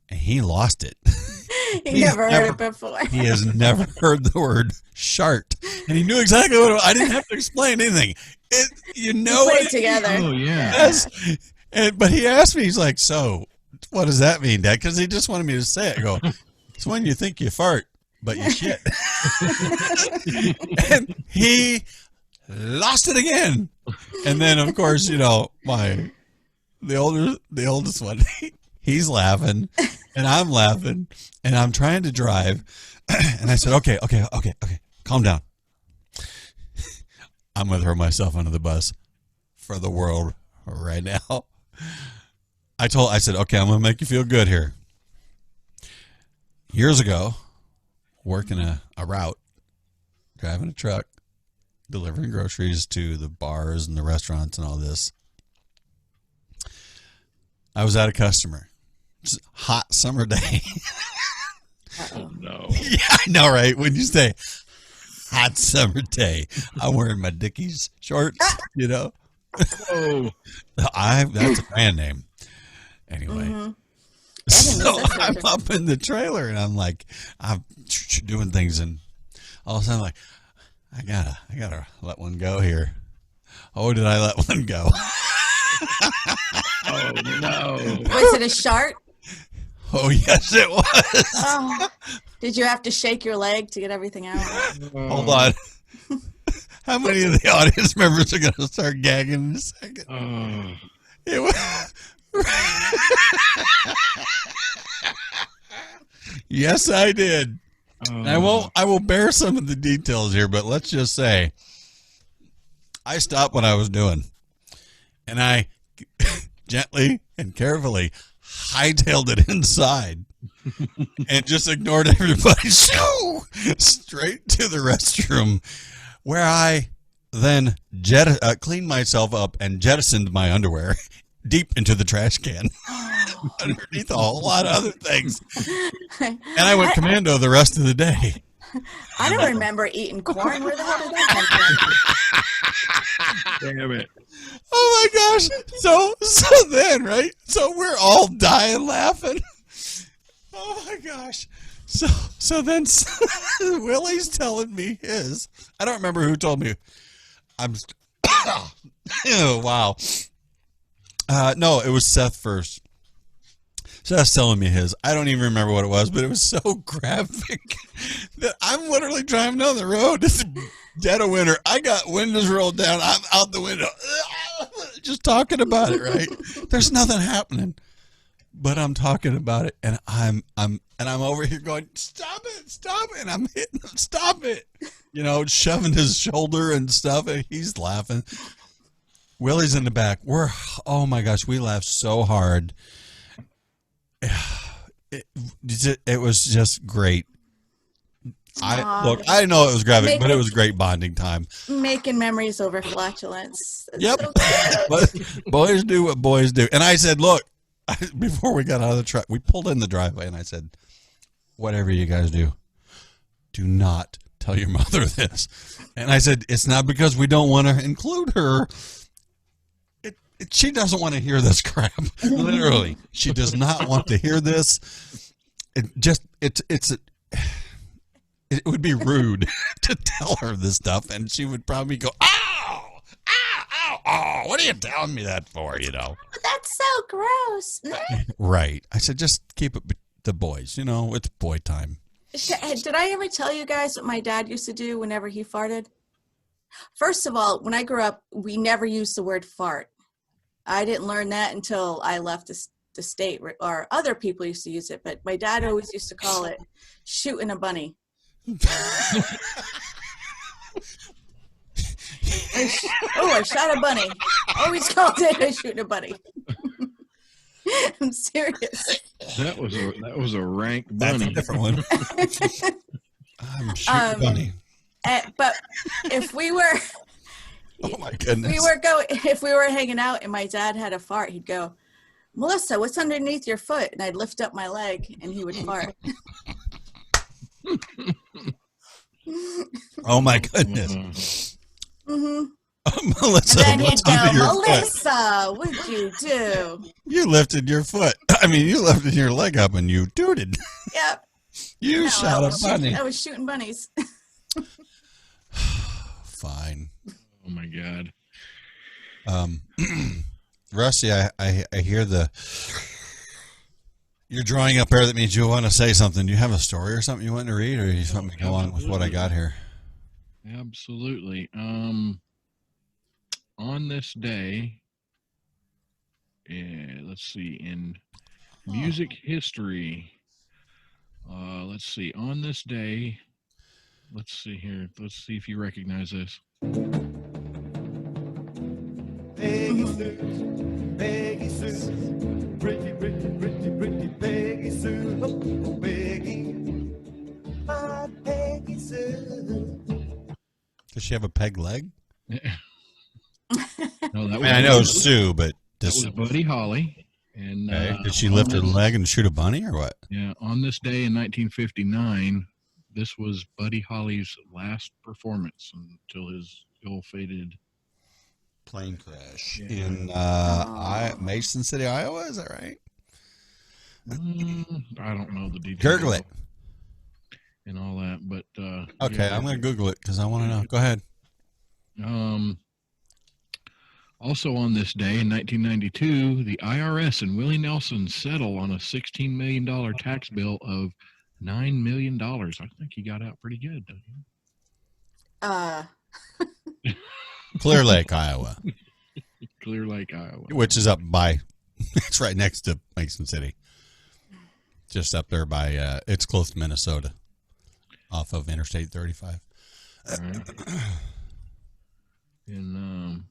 and he lost it. He never heard it before. He has never heard the word shart. And he knew exactly what it was. I didn't have to explain anything. You put it together. Oh, yeah. Yes. But he asked me, he's like, so what does that mean, Dad? Because he just wanted me to say it. I go, it's when you think you fart, but you shit. And he lost it again. And then, of course, the oldest one, he's laughing, and I'm laughing, and I'm trying to drive. And I said, okay, calm down. I'm going to throw myself under the bus for the world right now. I said, okay, I'm going to make you feel good here. Years ago, working a route, driving a truck, delivering groceries to the bars and the restaurants and all this, I was at a customer. It's a hot summer day. Oh, no. Yeah, I know, right? When you say hot summer day, I'm wearing my Dickies shorts, Oh. That's a brand name. Anyway. Mm-hmm. So I'm up in the trailer, and I'm doing things, and all of a sudden I'm like, I gotta let one go here. Oh, did I let one go? Oh, no. Was it a shart? Oh, yes, it was. Oh, did you have to shake your leg to get everything out? Hold on. How many of the audience members are going to start gagging in a second? It was... Yes, I did. I will bear some of the details here, but let's just say I stopped what I was doing, and I gently and carefully hightailed it inside and just ignored everybody. Straight to the restroom, where I then cleaned myself up and jettisoned my underwear deep into the trash can underneath a whole lot of other things. And I went commando the rest of the day. I don't remember eating corn. Where the hell did that come from? Damn it. Oh my gosh. So then, right? So we're all dying laughing. Oh my gosh. So then Willie's telling me his. I don't remember who told me. Oh, wow. No, it was Seth first. Seth's telling me his. I don't even remember what it was, but it was so graphic that I'm literally driving down the road. It's dead of winter. I got windows rolled down. I'm out the window, just talking about it. Right? There's nothing happening, but I'm talking about it, and I'm over here going, stop it, and I'm hitting him, stop it, shoving his shoulder and stuff, and he's laughing. Willie's in the back. Oh my gosh, we laughed so hard. It was just great. I know it was graphic, but it was a great bonding time. Making memories over flatulence. That's Yep. so cute. But boys do what boys do. And I said, look, before we got out of the truck, we pulled in the driveway, and I said, whatever you guys do, do not tell your mother this. And I said, it's not because we don't want to include her. She doesn't want to hear this crap. Literally, she does not want to hear this. It would be rude to tell her this stuff, and she would probably go, "Ow, ow, ow, ow! What are you telling me that for?" You know. That's so gross. Right. I said, just keep it the boys. You know, it's boy time. Did I ever tell you guys what my dad used to do whenever he farted? First of all, when I grew up, we never used the word fart. I didn't learn that until I left the state, or other people used to use it, but my dad always used to call it shooting a bunny. I shot a bunny. Always called it shooting a bunny. I'm serious. That was a rank That's bunny. a different one. I'm shooting bunny. But if we were... Oh my goodness. If we were hanging out and my dad had a fart, he'd go, "Melissa, what's underneath your foot?" And I'd lift up my leg and he would fart. Oh my goodness. Mm-hmm. Melissa, And then what's he'd under go, your foot? "Melissa, what'd you do?" You lifted your foot. I mean, you lifted your leg up and you tooted. Yep. You No, shot a bunny. I was shooting bunnies. Fine. Oh my God. Rusty, I hear you're drawing up there. That means you want to say something. Do you have a story or something you want to read, or you just want me to go on with what I got here? Absolutely. On this day, let's see, in music history, let's see, on this day, let's see here, let's see if you recognize this. Peggy Sue, Peggy Sue, pretty, pretty, pretty, pretty Peggy Sue, oh, Peggy, my Peggy Sue. Does she have a peg leg? No, I mean, I know Sue, but that was Buddy Holly. And okay. Did she lift her leg and shoot a bunny, or what? Yeah, on this day in 1959, this was Buddy Holly's last performance until his ill-fated Plane crash Yeah. in Mason City, Iowa. Is that right? I don't know the details. Google it. And all that, but Okay, yeah, I'm going to Google it because I want to know. Go ahead. Also on this day in 1992, the IRS and Willie Nelson settle on a $16 million tax bill of $9 million. I think he got out pretty good, don't you? Clear Lake, Iowa, Clear Lake, Iowa. which is up by, it's right next to Mason City. Just up there by, it's close to Minnesota, off of Interstate 35. All right. And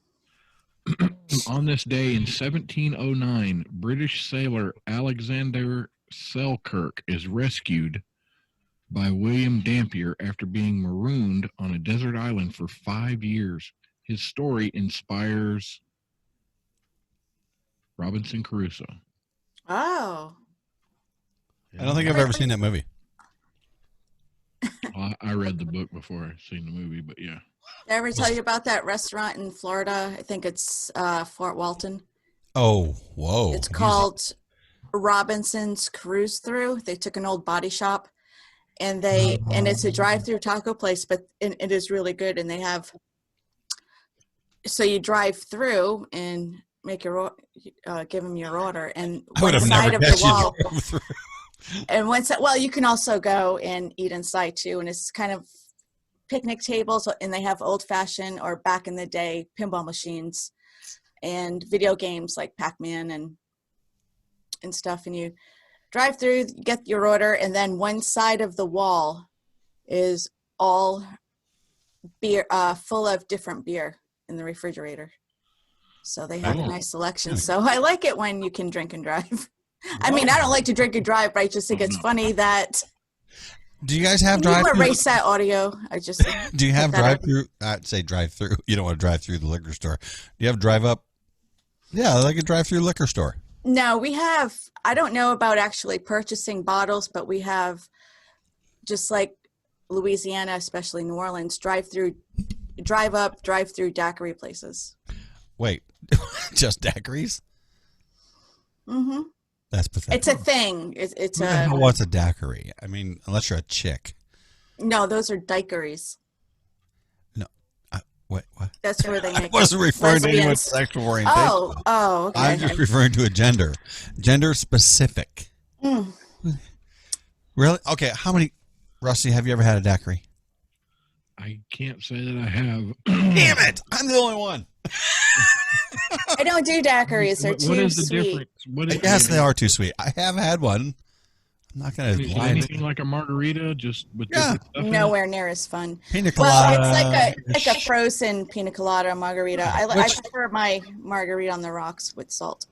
on this day in 1709, British sailor Alexander Selkirk is rescued by William Dampier after being marooned on a desert island for 5 years. His story inspires Robinson Crusoe. Oh. I don't think I've ever seen that movie. I read the book before I seen the movie, but yeah. Did I ever tell you about that restaurant in Florida? I think it's Fort Walton. Oh, whoa. It's called Robinson's Cruise Through. They took an old body shop and it's a drive-through taco place, but it is really good. And they have, so you drive through and make give them your order, and I would one have side never of the guessed you wall. drove through. And well, you can also go and eat inside too, and it's kind of picnic tables, and they have old-fashioned or back in the day pinball machines and video games like Pac-Man and stuff. And you drive through, get your order, and then one side of the wall is all beer, full of different beer in the refrigerator. So they have a nice selection. So I like it when you can drink and drive. I mean, I don't like to drink and drive, but I just think it's funny that Do you guys have Can you drive-through? erase that audio? I just Do you have Cut that out. drive-through? I'd say drive-through. You don't want to drive through the liquor store. Do you have drive-up? Yeah, like a drive-through liquor store. No, we have, I don't know about actually purchasing bottles, but we have, just like Louisiana, especially New Orleans, drive up, drive-through daiquiri places. Wait, just daiquiris? Hmm. That's pathetic. It's a thing. It's Who the a, hell wants a daiquiri? I mean, unless you're a chick. no, those are daiquiris. What? That's where they I make wasn't referring to anyone's lesbians. sexual orientation. Oh, okay. I'm just referring to a gender. Gender specific. Mm. Really? Okay, how many... Rusty, have you ever had a daiquiri? I can't say that I have. Damn it! I'm the only one. I don't do daiquiris. They're What too is the sweet. difference? What is, Yes, they are too sweet. I have had one. I'm not going Is to it lie. anything like a margarita, just with Yeah. different stuff in it? Nowhere near as fun. Pina Well, colada. it's like a frozen pina colada margarita. I Which- prefer my margarita on the rocks with salt.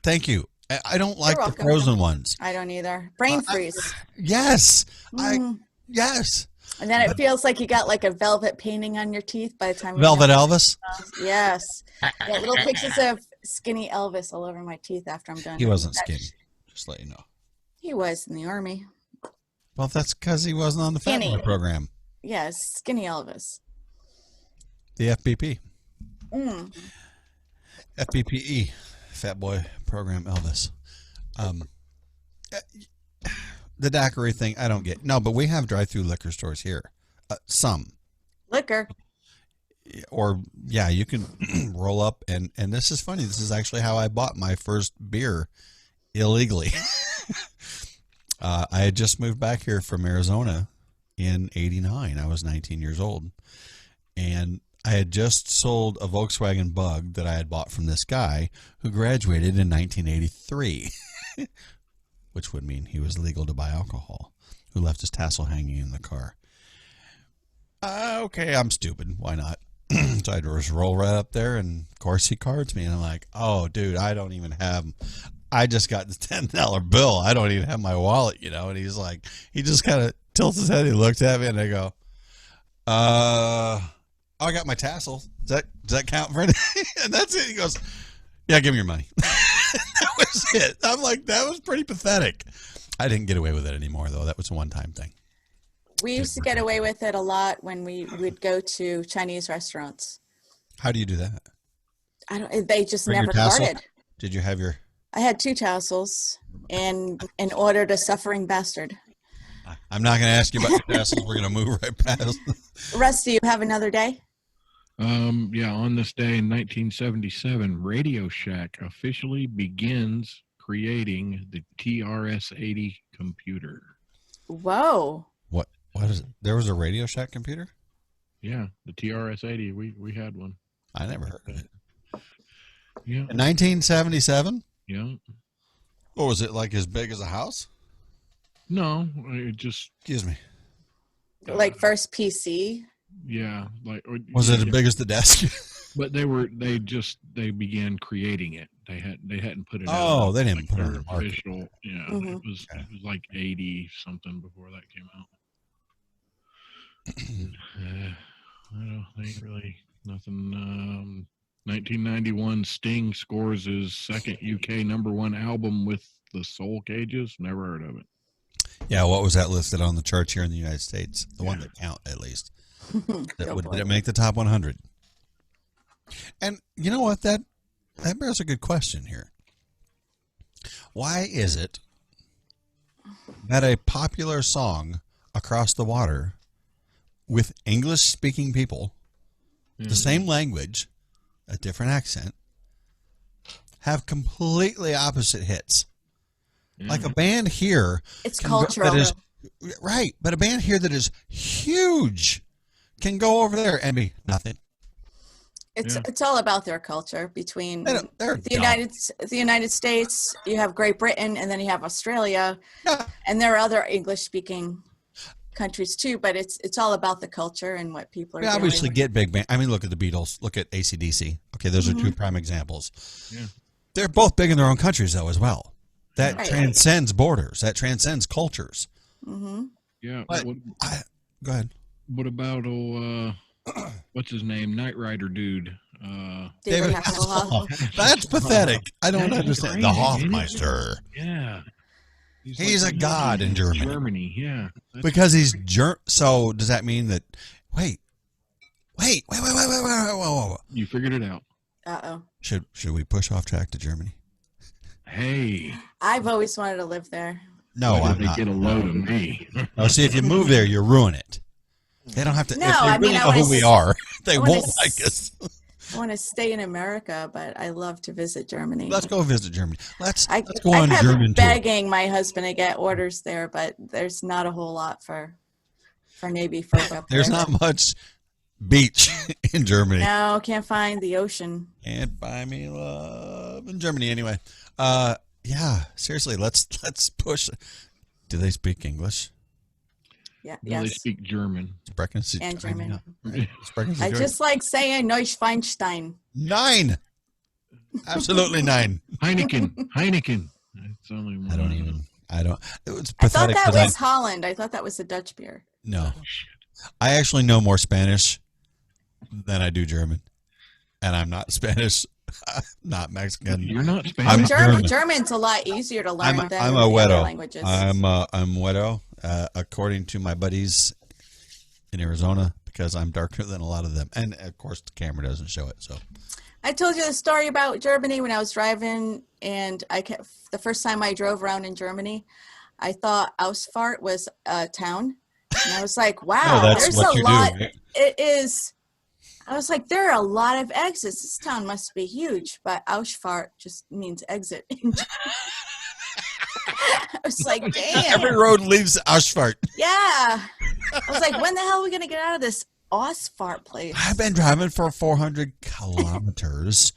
Thank you. I don't like the welcome. frozen ones. I don't either. Brain freeze. Yes. Mm. Yes. And then it feels like you got like a velvet painting on your teeth by the time you're Velvet done. Elvis. Yes. Got little pictures of skinny Elvis all over my teeth after I'm done. He wasn't That- skinny. Just let you know. He was in the army. Well, that's because he wasn't on the Fat Skinny. Boy program. Yes, skinny Elvis. The FBP. Mm. FBPE. Fat Boy program Elvis. The daiquiri thing, I don't get. No, but we have drive-through liquor stores here. Some. Liquor. Or, yeah, you can roll up. And this is funny. This is actually how I bought my first beer illegally. I had just moved back here from Arizona in 89. I was 19 years old. And I had just sold a Volkswagen Bug that I had bought from this guy who graduated in 1983, which would mean he was legal to buy alcohol, who left his tassel hanging in the car. Okay, I'm stupid. Why not? So I just roll right up there, and of course he cards me, and I'm like, oh, dude, I don't even have... I just got the $10 bill. I don't even have my wallet, you know? And he's like, he just kind of tilts his head. He looks at me, and I go, I got my tassel. Does that count for anything? And that's it. He goes, yeah, give me your money. That was it. I'm like, that was pretty pathetic. I didn't get away with it anymore, though. That was a one-time thing. We used to get away with it a lot when we would go to Chinese restaurants. How do you do that? They just Bring your never tassel? carded. Did you have your... I had 2 tassels and ordered a suffering bastard. I'm not going to ask you about your tassels. We're going to move right past. Russ, do you have another day? Yeah, on this day in 1977, Radio Shack officially begins creating the TRS-80 computer. Whoa. What is it? There was a Radio Shack computer? Yeah, the TRS-80. We had one. I never heard of it. Yeah, In 1977? yeah. What was it, like as big as a house? No, it just Excuse me. Like first PC? yeah, like Was it as big as the desk? But they began creating it. They hadn't put it out. Oh, they didn't Like put it on their the market. official. Yeah, Mhm. it was like 80 something before that came out. I don't think really nothing. 1991, Sting scores his second UK #1 album with the Soul Cages. Never heard of it. Yeah, what was that listed on the charts here in the United States? The one that count, at least. Did it make the top 100? And you know what? That bears a good question here. Why is it that a popular song across the water with English-speaking people, the same language, a different accent, have completely opposite hits? Like a band here... It's can go- cultural. that is, right, but a band here that is huge can go over there and be nothing. It's all about their culture. Between They're the United States, you have Great Britain, and then you have Australia, Yeah. and there are other English-speaking countries too. But it's all about the culture and what people are. We doing. obviously get big band. I mean, look at the Beatles. Look at AC/DC. Okay, those are two prime examples. Yeah. They're both big in their own countries, though, as well. that Right. transcends borders. That transcends cultures. Mm-hmm. Yeah. But go ahead. What about what's his name? Knight Rider dude. David Hasselhoff. That's pathetic. I don't That's understand. The crazy, isn't it? Hofmeister. Yeah. He's like a god in Germany. Germany, yeah. Because he's So does that mean that? Wait. Whoa. You figured it out. Uh-oh. Should we push off track to Germany? Hey. I've always wanted to live there. No, why did I'm they not. get a load of me. No, see, if you move there, you ruin it. They don't have to. No, if they I really mean, I know wanna who we s- are, they I wanna won't s- like us. I want to stay in America, but I love to visit Germany. Let's go visit Germany. Let's I go on a kept German tour. begging my husband to get orders there, but there's not a whole lot for Navy folk up There's there. not much beach in Germany. No, can't find the ocean. Can't buy me love in Germany anyway. Yeah, seriously, let's push. Do they speak English? Yeah, No, they yes, speak German. Sprechen Sie and German. Sprechen Sie I German? just like saying Neuschwanstein. 9. Absolutely 9. Heineken. It's only one. I don't even. It was I thought pathetic. that 'cause was Holland. I thought that was a Dutch beer. no, Oh, shit. I actually know more Spanish than I do German, and I'm not Spanish, not Mexican. You're not I'm Spanish. German. German's a lot easier to learn than I'm the a other widow. languages. I'm widow, according to my buddies in Arizona, because I'm darker than a lot of them, and of course the camera doesn't show it. So I told you the story about Germany when I was driving, and the first time I drove around in Germany, I thought Ausfahrt was a town, and I was like, "Wow, that's there's what a you lot." do. Right? It is. I was like, "There are a lot of exits. This town must be huge." But Ausfahrt just means exit. I was like, "Damn." Every road leads to Ausfahrt. Yeah. I was like, when the hell are we gonna get out of this Ausfahrt place? I've been driving for 400 kilometers,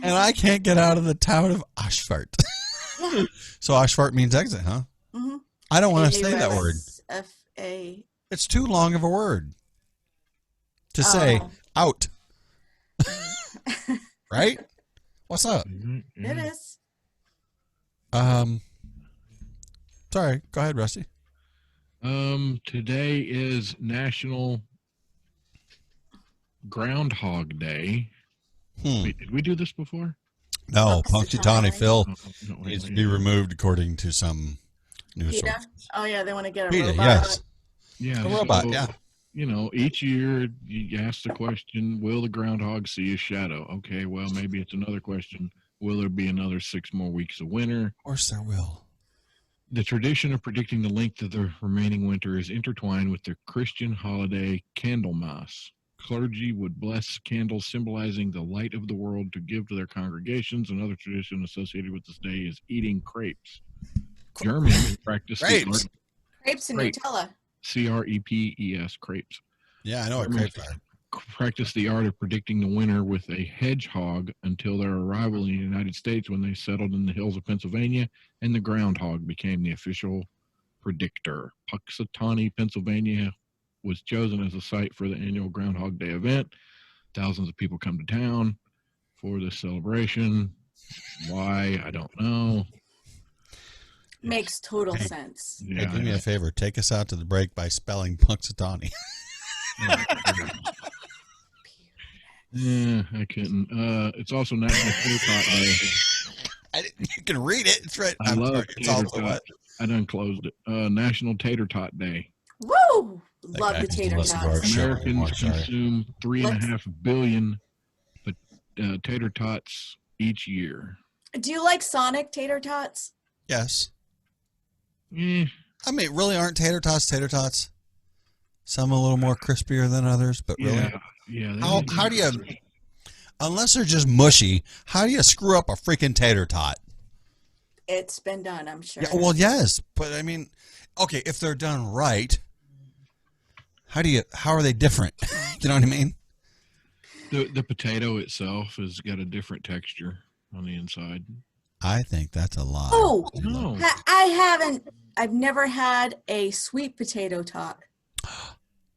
and I can't get out of the town of Ausfahrt. Yeah. So Ausfahrt means exit, huh? Mm-hmm. I don't want to say that word. F-A. It's too long of a word to say Oh. out. Right? What's up? It is. Sorry. Go ahead, Rusty. Today is National Groundhog Day. Wait, did we do this before? No, Punxsutawney. Punxsutawney Phil Oh, no, wait, needs to wait. be removed according to some news PETA? source. Oh yeah, they want to get a PETA, robot. yes. Yeah, A robot, so, yeah. You know, each year you ask the question, will the groundhog see a shadow? Okay, well, maybe it's another question. Will there be another 6 more weeks of winter? Of course there will. The tradition of predicting the length of the remaining winter is intertwined with the Christian holiday Candlemas. Clergy would bless candles symbolizing the light of the world to give to their congregations. Another tradition associated with this day is eating crepes. Germans practice the Crepes. art, Crepes and Crepe. Nutella. C-R-E-P-E-S, crepes. Yeah, I know what Germans crepes are. practice the art of predicting the winter with a hedgehog until their arrival in the United States when they settled in the hills of Pennsylvania, and the groundhog became the official predictor. Punxsutawney, Pennsylvania was chosen as a site for the annual Groundhog Day event. Thousands of people come to town for this celebration. Why? I don't know. Makes total sense. Hey, Yeah, do me a favor. Take us out to the break by spelling Punxsutawney. yeah, I couldn't. It's also National Tater Tot Day. You can read it. It's right. I I'm love sorry. It's tater also what? tots. I done closed it. National Tater Tot Day. Woo! Love guy the just tater listens to our tots. show. Americans anymore, sorry. consume 3.5 billion tater tots each year. Do you like Sonic tater tots? Yes. Eh, I mean, really aren't tater tots? Some a little more crispier than others, but really. yeah. they How, need to how do you, be- unless they're just mushy, how do you screw up a freaking tater tot? It's been done, I'm sure. Yeah, well, yes, but I mean, okay, if they're done right, how are they different? You know what I mean? The potato itself has got a different texture on the inside. I think that's a lie. Oh, No. I've never had a sweet potato tot.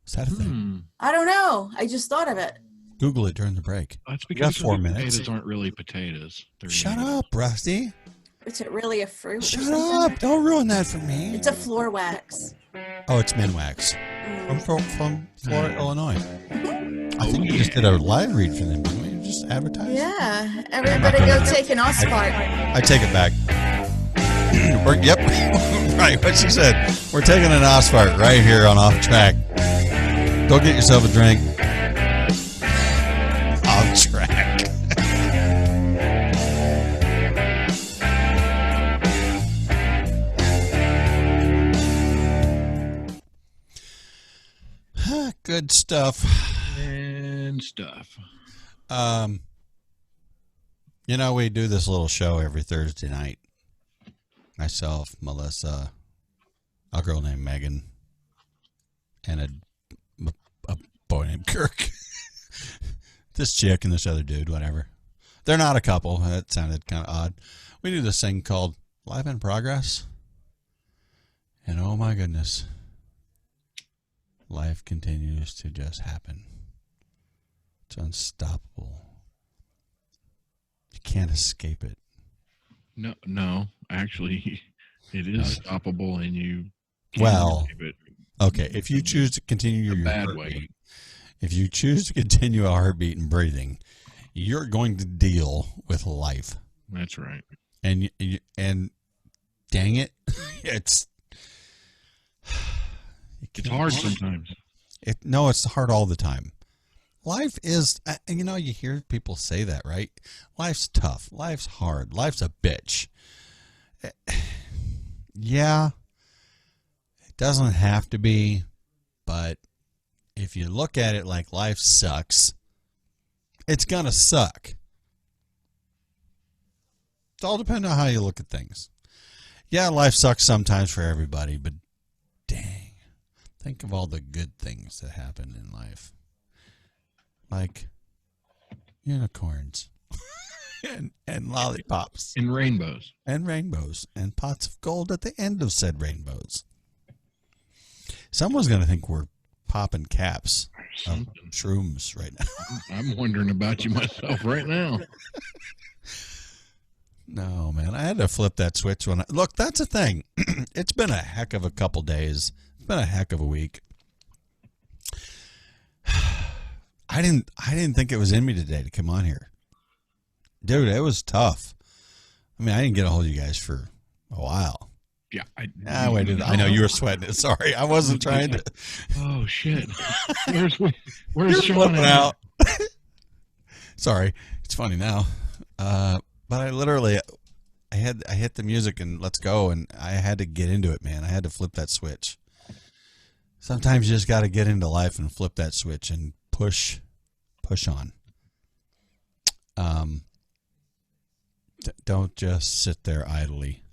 Is that a thing? I don't know. I just thought of it. Google it during the break. That's We got because 4 the minutes. potatoes aren't really potatoes. They're Shut yams. up, Rusty. Is it really a fruit? or Shut something? up! Don't ruin that for me. It's a floor wax. Oh, it's Minwax Mm. from Florida, Illinois. I Oh, think we just did a live read for them, didn't we? Just advertise. Yeah, everybody go take an Ospark. I take it back. Yep, right. What she said. We're taking an Osfart right here on Off Track. Go get yourself a drink. Off Track. Good stuff. And stuff. You know, we do this little show every Thursday night. Myself, Melissa, a girl named Megan, and a boy named Kirk. This chick and this other dude, whatever. They're not a couple. That sounded kind of odd. We do this thing called Live in Progress. And oh my goodness, life continues to just happen. It's unstoppable. You can't escape it. No, actually, it is stoppable, and you. can't Well, escape it. Okay, if you choose to continue A your bad heartbeat, way. if you choose to continue a heartbeat and breathing, you're going to deal with life. That's right. And dang it, it's It's hard sometimes. No, it's hard all the time. Life is, you know, you hear people say that, right? Life's tough. Life's hard. Life's a bitch. Yeah, it doesn't have to be, but if you look at it like life sucks, it's going to suck. It's all depends on how you look at things. Yeah, life sucks sometimes for everybody, but dang, think of all the good things that happen in life. Like unicorns and lollipops In rainbows. and rainbows and pots of gold at the end of said rainbows. Someone's going to think we're popping caps of Something. shrooms right now. I'm wondering about you myself right now. No, man. I had to flip that switch when look, that's the thing. It's been a heck of a couple days. It's been a heck of a week. I didn't think it was in me today to come on here. Dude, it was tough. I mean, I didn't get a hold of you guys for a while. Yeah. I know you were sweating it. Sorry. I wasn't trying to. Oh shit. Where's You're Sean flipping at? out. Sorry. It's funny now. But I literally, I hit the music and let's go, and I had to get into it, man. I had to flip that switch. Sometimes you just got to get into life and flip that switch and push on. Don't just sit there idly.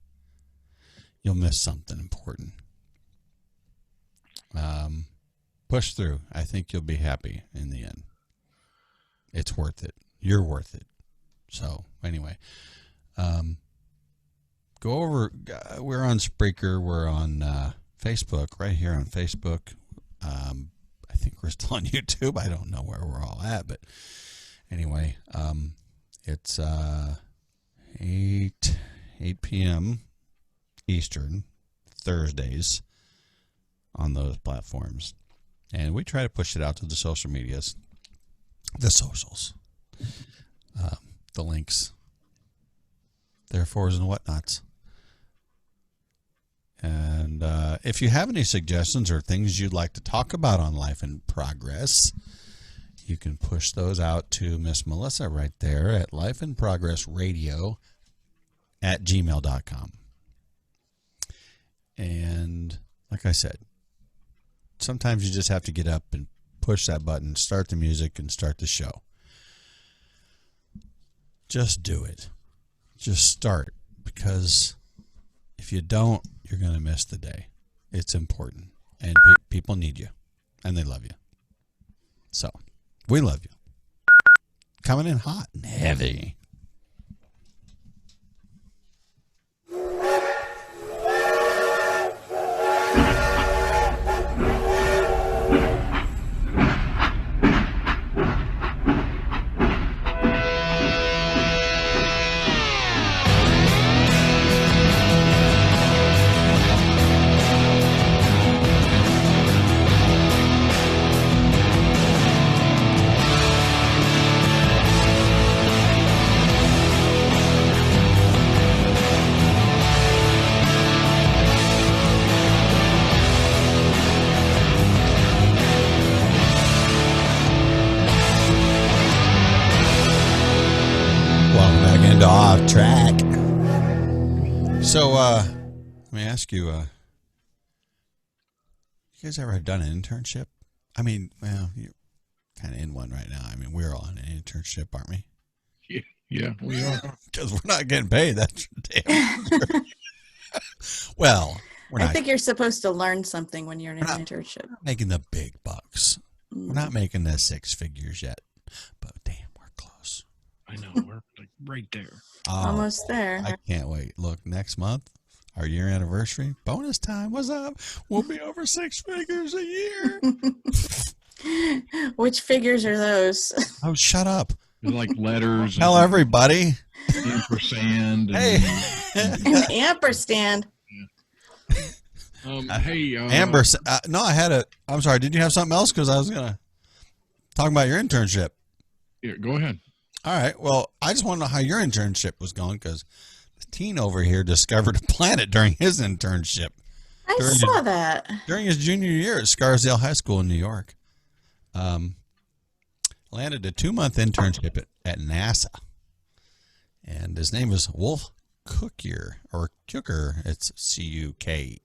You'll miss something important. Push through. I think you'll be happy in the end. It's worth it. You're worth it. So anyway, go over. We're on Spreaker. We're on Facebook. Right here on Facebook. I think we're still on YouTube. I don't know where we're all at, but anyway, it's 8 p.m. Eastern Thursdays on those platforms, and we try to push it out to the social medias, the socials. The links, therefores and whatnots. And if you have any suggestions or things you'd like to talk about on Life in Progress, you can push those out to Miss Melissa right there at lifeinprogressradio@gmail.com. And like I said, sometimes you just have to get up and push that button, start the music, and start the show. Just do it. Just start, because if you don't, you're going to miss the day. It's important, and people need you, and they love you. So, we love you. Coming in hot and heavy. track. So, let me ask you, you guys ever done an internship? I mean, well, you're kind of in one right now. I mean, we're all in an internship, aren't we? Yeah, we are. Because we're not getting paid. That's for damn sure. Well, we're I not think you're supposed to learn something when you're in an We're not- internship. making the big bucks. We're not making the six figures yet. But damn, we're close. I know. We're like right there. Oh, Almost there. I can't wait. Look, next month, our year anniversary, bonus time. What's up? We'll be over six figures a year. Which figures are those? Oh, shut up. There's like letters. Tell everybody. Ampersand. Hey. An ampersand. Hey. Amber, no, I'm sorry. Did you have something else? Because I was going to talk about your internship. Yeah, go ahead. All right. Well, I just want to know how your internship was going because the teen over here discovered a planet during his internship. I During saw that. During his junior year at Scarsdale High School in New York. Landed a 2-month internship at NASA. And his name was Wolf Cookier, or Cooker. It's Cukier.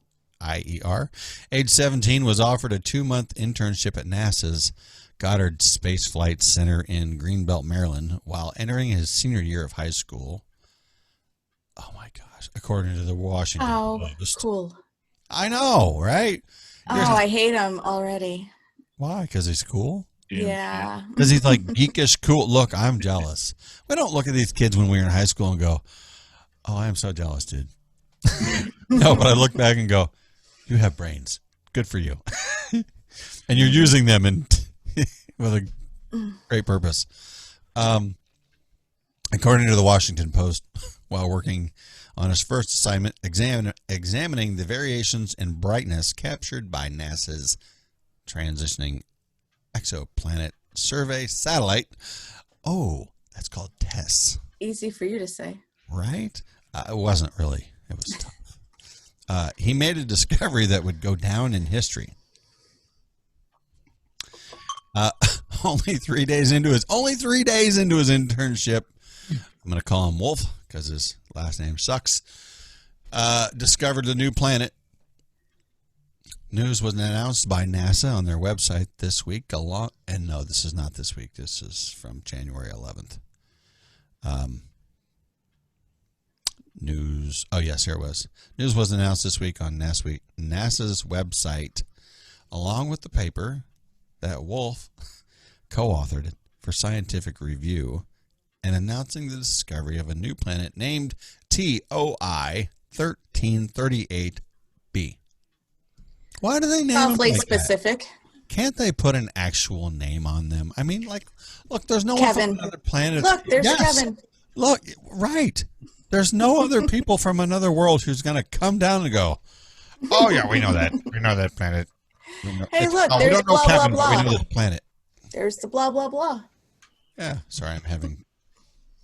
Age 17, was offered a 2-month internship at NASA's Goddard Space Flight Center in Greenbelt, Maryland, while entering his senior year of high school. Oh my gosh! According to the Washington Post. Cool. I know, right? Oh, I hate him already. Why? Because he's cool. Yeah. Because he's like geekish cool. Look, I'm jealous. We don't look at these kids when we were in high school and go, "Oh, I am so jealous, dude." No, but I look back and go, "You have brains. Good for you." And you're using them with a great purpose. According to the Washington Post, while working on his first assignment, examining the variations in brightness captured by NASA's transitioning exoplanet survey satellite. Oh, that's called TESS. Easy for you to say. Right? It wasn't really. It was tough. He made a discovery that would go down in history. Only 3 days into his internship, I'm going to call him Wolf because his last name sucks. Discovered a new planet. News was announced by NASA on their website this week. No, this is not this week. This is from January 11th. News. Oh, yes, here it was. News was announced this week on NASA's website, along with the paper that Wolf co-authored it for scientific review, and announcing the discovery of a new planet named TOI 1338b. Why do they name them Awfully like specific. that? Can't they put an actual name on them? I mean, like, look, there's no Kevin. one from another planet. Look, there's Yes. Kevin. Look, right. There's no other people from another world who's going to come down and go, "Oh, yeah, we know that. We know that planet." Hey, look, we there's don't know blah, blah, Kevin, but we blah. know this planet. There's the blah, blah, blah. Yeah, sorry, I'm having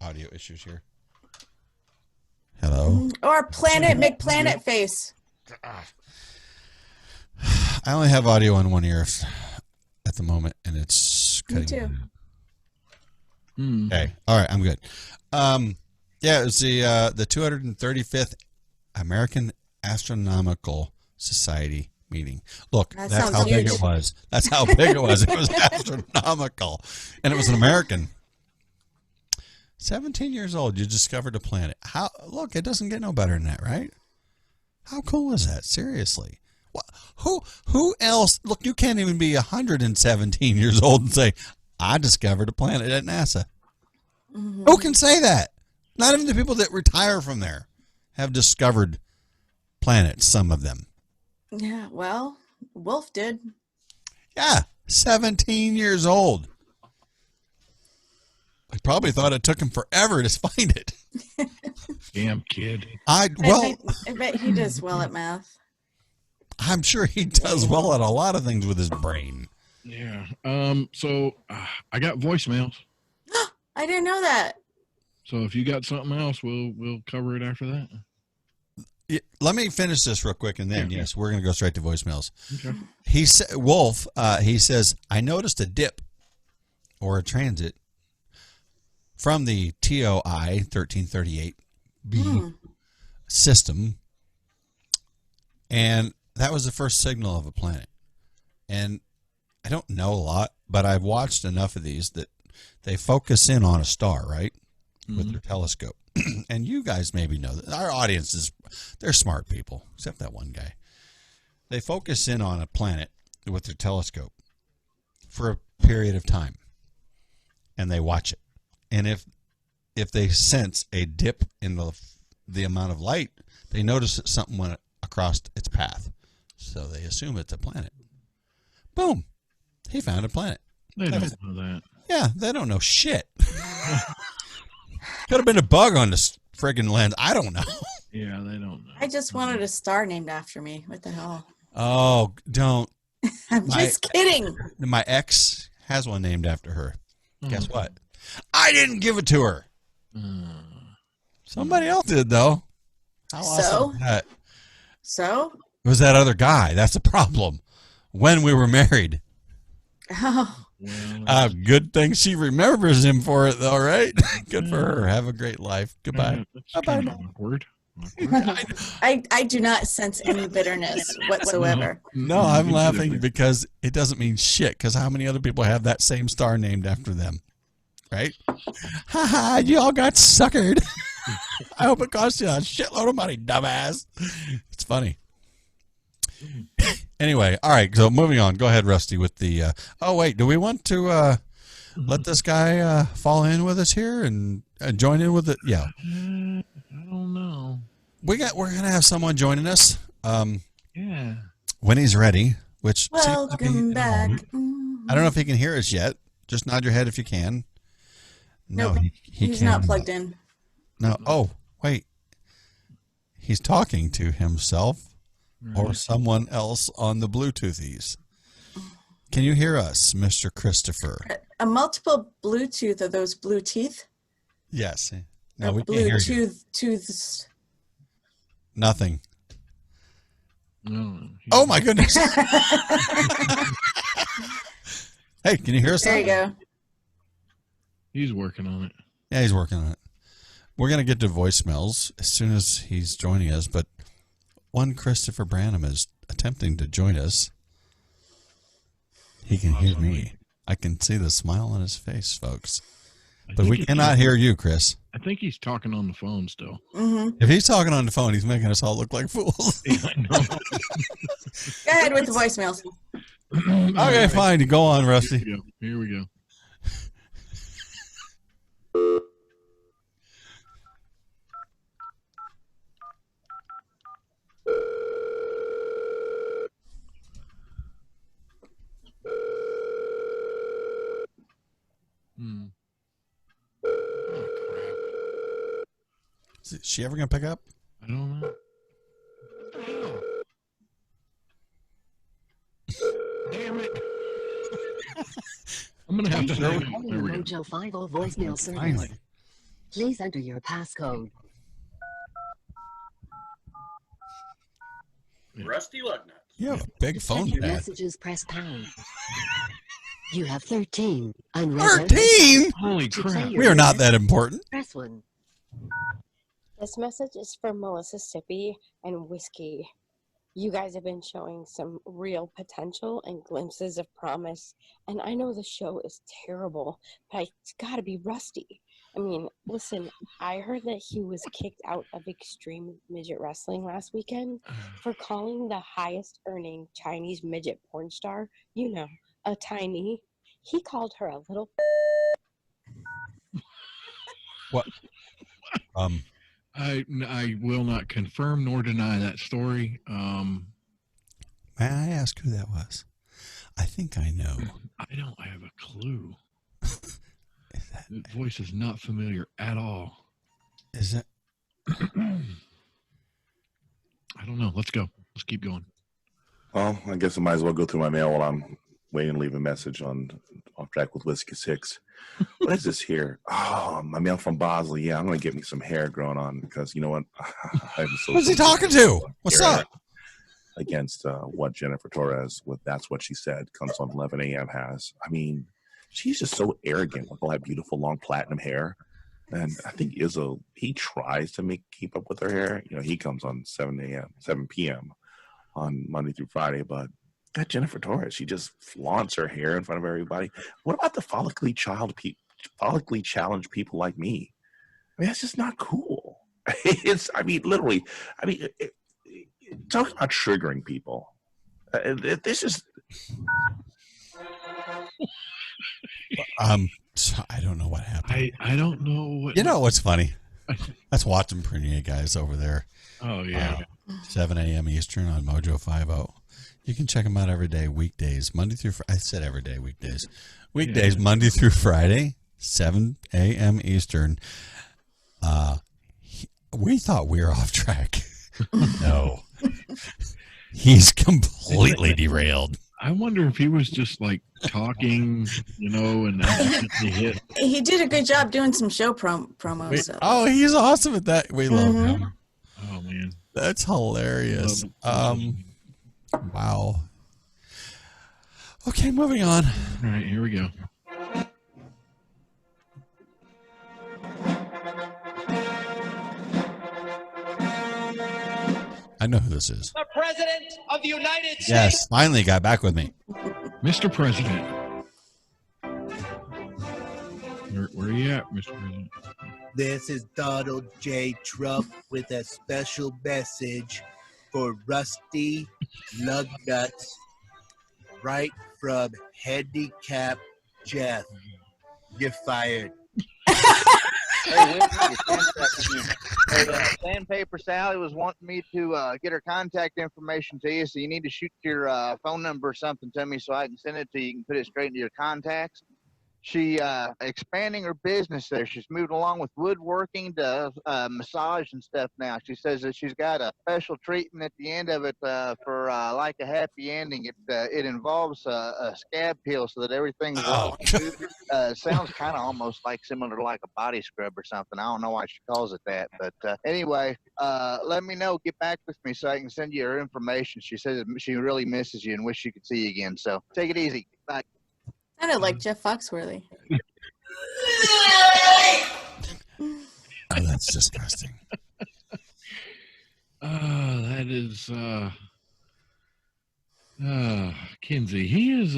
audio issues here. Hello? Or Planet McPlanet face. I only have audio on one ear at the moment, and it's Me cutting. too. Okay, all right, I'm good. Yeah, it was the 235th American Astronomical Society meeting. Look, That that's sounds how big huge. it was. That's how big it was. It was astronomical, and it was an American. 17 years old, you discovered a planet. How? Look, it doesn't get no better than that, right? How cool is that? Seriously. What, who else? Look, you can't even be 117 years old and say, "I discovered a planet at NASA." Who can say that? Not even the people that retire from there have discovered planets, some of them. Yeah, well, Wolf did. Yeah, 17 years old. I probably thought it took him forever to find it. Damn kid. I bet he does well at math. I'm sure he does well at a lot of things with his brain. Yeah. So I got voicemails. I didn't know that. So if you got something else, we'll cover it after that. Let me finish this real quick, and then Yeah. yes, we're going to go straight to voicemails. Okay. He said, Wolf. He says, "I noticed a dip or a transit from the TOI 1338 Hmm. system, and that was the first signal of a planet. And I don't know a lot, but I've watched enough of these that they focus in on a star, right, with their telescope. And you guys maybe know that our audience they're smart people, except that one guy. They focus in on a planet with their telescope for a period of time, and they watch it. And if they sense a dip in the amount of light, they notice that something went across its path, so they assume it's a planet. Boom, he found a planet. They don't know that. Yeah, they don't know shit. Could have been a bug on this friggin' lens. I don't know. Yeah, they don't know. I just wanted a star named after me. What the hell? Oh, don't. I'm just kidding. My ex has one named after her. Guess what? I didn't give it to her. Somebody else did, though. How awesome is that? So? It was that other guy. That's the problem. When we were married. Oh, Well, Good thing she remembers him for it, though, right? Good for her. Have a great life. Goodbye. That's Bye-bye. kind of awkward. I do not sense any bitterness whatsoever. No, I'm laughing because it doesn't mean shit, because how many other people have that same star named after them? Right? Ha ha, you all got suckered. I hope it cost you a shitload of money, dumbass. It's funny. Anyway, all right, so moving on. Go ahead, Rusty, with the... oh, wait, do we want to let this guy fall in with us here and join in with it? Yeah. I don't know. We're going to have someone joining us Yeah. when he's ready, which seems to be Welcome in a back. moment. I don't know if he can hear us yet. Just nod your head if you can. No, Nope. he He's can't. not plugged in. No. Oh, wait. He's talking to himself or someone else on the Bluetoothies. Can you hear us, Mr. Christopher? A multiple Bluetooth of those blue teeth. Yes. No, we can't hear you. Bluetooths. Nothing. No. Oh, my goodness. Hey, can you hear us? There you now? go. He's working on it. Yeah, he's working on it. We're going to get to voicemails as soon as he's joining us, but one Christopher Branham is attempting to join us. He can hear me. I can see the smile on his face, folks. But we cannot hear you, Chris. I think he's talking on the phone still. Mm-hmm. If he's talking on the phone, he's making us all look like fools. Yeah, I know. Go ahead with the voicemails. Okay, fine. You go on, Rusty. Here we go. Oh, crap. Is she ever going to pick up? I don't know. Ow. Damn it. I'm going to have to throw it. Calling There the we go. Mojo 50 voicemail service. Finally. Please enter your passcode. Rusty Lugnut. You have a big To phone send your pad. messages, press pound. You have 13 unread 13? Holy To play crap. your We are not message, that important. Press 1. This message is from Mississippi and Whiskey. You guys have been showing some real potential and glimpses of promise. And I know the show is terrible, but it's got to be Rusty. I mean, listen, I heard that he was kicked out of Extreme Midget Wrestling last weekend for calling the highest earning Chinese midget porn star, you know, a tiny. He called her a little. What? I will not confirm nor deny that story. May I ask who that was? I think I know. I don't have a clue. Is that, The voice is not familiar at all. is that I don't know. Let's go. Let's keep going. Well, I guess I might as well go through my mail while I'm waiting to leave a message on Off Track with Whiskey 6. What is this here? Oh, my mail from Bosley. Yeah, I'm going to get me some hair growing on because you know what? I'm so who's he talking to? What's up? Against what Jennifer Torres, with That's What She Said, comes on 11 a.m. has. I mean, she's just so arrogant with all that beautiful long platinum hair. And I think Izzo, he tries to keep up with her hair. You know, he comes on 7 p.m. on Monday through Friday, but that Jennifer Torres, she just flaunts her hair in front of everybody. What about the follically challenged people like me? I mean, that's just not cool. Literally, talk about triggering people. This is. I don't know what happened. I don't know what. You know what's funny? That's Watson Prunier guys over there. Oh yeah. 7 a.m. Eastern on Mojo 50. You can check them out every day, weekdays, Monday through. I said every day, weekdays. Weekdays, Yeah. Monday through Friday, 7 a.m. Eastern. We thought we were off track. No, he's completely derailed. I wonder if he was just like talking, and accidentally hit. He did a good job doing some show promos. Wait, So. Oh, he's awesome at that. We love him. Oh man. That's hilarious. Wow. Okay, moving on. All right, here we go. I know who this is. The President of the United States. Yes, finally got back with me. Mr. President. Where are you at, Mr. President? This is Donald J. Trump with a special message for Rusty Lugnuts, right from Handicap Jeff. You're fired. Hey, Sandpaper Sally was wanting me to get her contact information to you, so you need to shoot your phone number or something to me so I can send it to you. You can put it straight into your contacts. She expanding her business there. She's moved along with woodworking to massage and stuff now. She says that she's got a special treatment at the end of it for like a happy ending. It involves a scab peel so that everything's sounds kind of almost like similar to like a body scrub or something. I don't know why she calls it that, but anyway, let me know. Get back with me so I can send you her information. She says she really misses you and wish she could see you again. So take it easy. Bye. Sounded like Jeff Foxworthy. Oh, that's disgusting. That is Kinsey. He is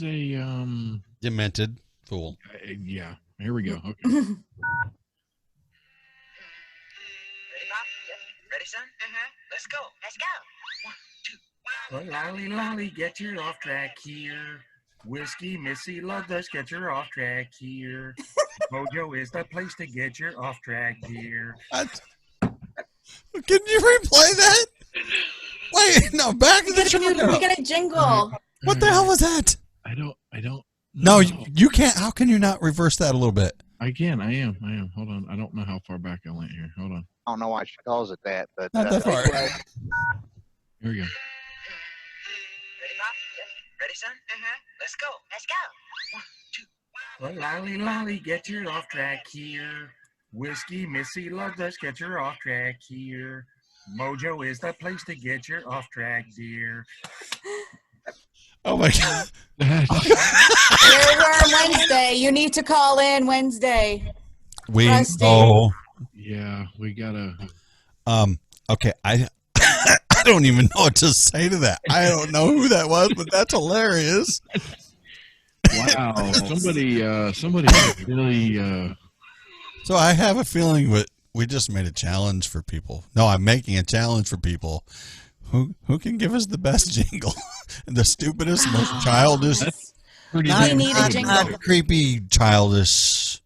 a Demented fool. yeah. Here we go. Okay. Ready, Pop? Yep. Ready, son? Let's go. Let's go. 1, 2. Well, lolly, lolly, get your off track here. Whiskey, Missy, love us, get your off track here. Mojo is the place to get your off track gear. Can you replay that? Wait, no, back to the jingle. We got a jingle. What the hell was that? I don't No, know. you can't. How can you not reverse that a little bit? I can. I am. Hold on. I don't know how far back I went here. Hold on. I don't know why she calls it that, but Not that far. anyway. Here we go. Ready, Pop? Yep. Ready, son? Let's go. Let's go. 1, 2. Well, lolly, lolly, get your off track here. Whiskey, Missy, love us, get your off track here. Mojo is the place to get your off track gear. Oh my god! Earworm Wednesday. You need to call in Wednesday. We Rusty. Yeah, we gotta. Okay, I I don't even know what to say to that. I don't know who that was, but that's hilarious. Wow, somebody really. So I have a feeling that we just made a challenge for people. No, I'm making a challenge for people who can give us the best jingle, the stupidest, most childish, Pretty We damn need a good. jingle. not creepy, childish,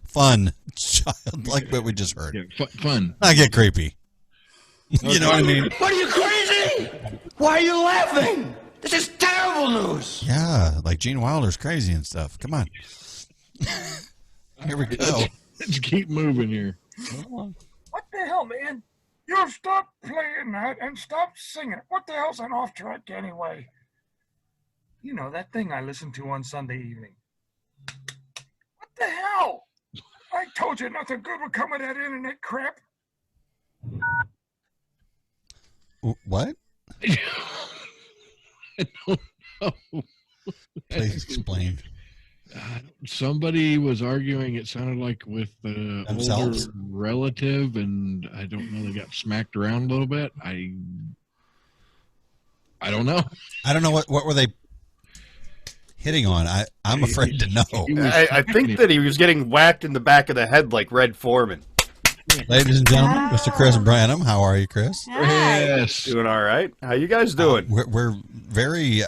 fun, child like what we just heard. Yeah, fun. I get creepy. You know what I mean? What are you crazy? Why are you laughing? This is terrible news. Yeah, like Gene Wilder's crazy and stuff. Come on. Here we go. Let's keep moving here. What the hell, man? You stop playing that and stop singing. What the hell's an off track anyway? You know, that thing I listened to on Sunday evening. What the hell? I told you nothing good would come of that internet crap. What? I don't know. Please explain. I don't somebody was arguing. It sounded like with the older Themselves? relative, and I don't know. They got smacked around a little bit. I don't know. I don't know what were they hitting on. I'm afraid to know. I think that he was getting whacked in the back of the head like Red Foreman. Ladies and gentlemen, Mr. Chris Branham, how are you, Chris? Yes, doing all right. How you guys doing? We're very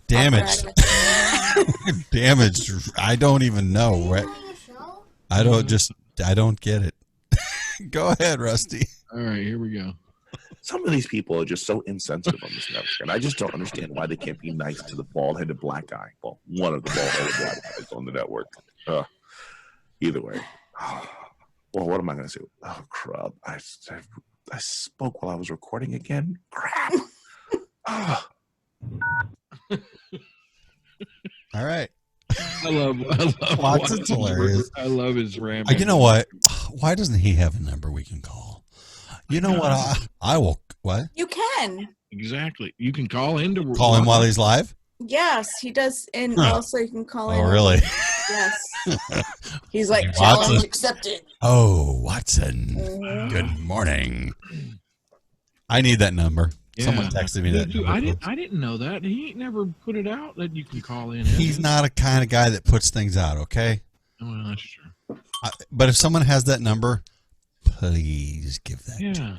damaged. Damaged. I don't even know. I don't get it. Go ahead, Rusty. All right, here we go. Some of these people are just so insensitive on this network, and I just don't understand why they can't be nice to the bald-headed black guy. Well, one of the bald-headed black guys on the network. Either way. Well, what am I going to say? Oh, crap. I spoke while I was recording again? Crap. All right. I love Watson's hilarious. I love his rambling. You know what? Why doesn't he have a number we can call? You know what? I will. What? You can. Exactly. You can call in to Call him while he's live? Yes, he does. And also you can call in. Oh, really? Yes. He's like, Watson. challenge accepted. Oh, Watson. Mhm. Good morning. I need that number. Yeah. Someone texted me that Dude, number. I didn't know that. He ain't never put it out that you can call in. He's not a kind of guy that puts things out, okay? Well, that's true. But if someone has that number, please give that to me.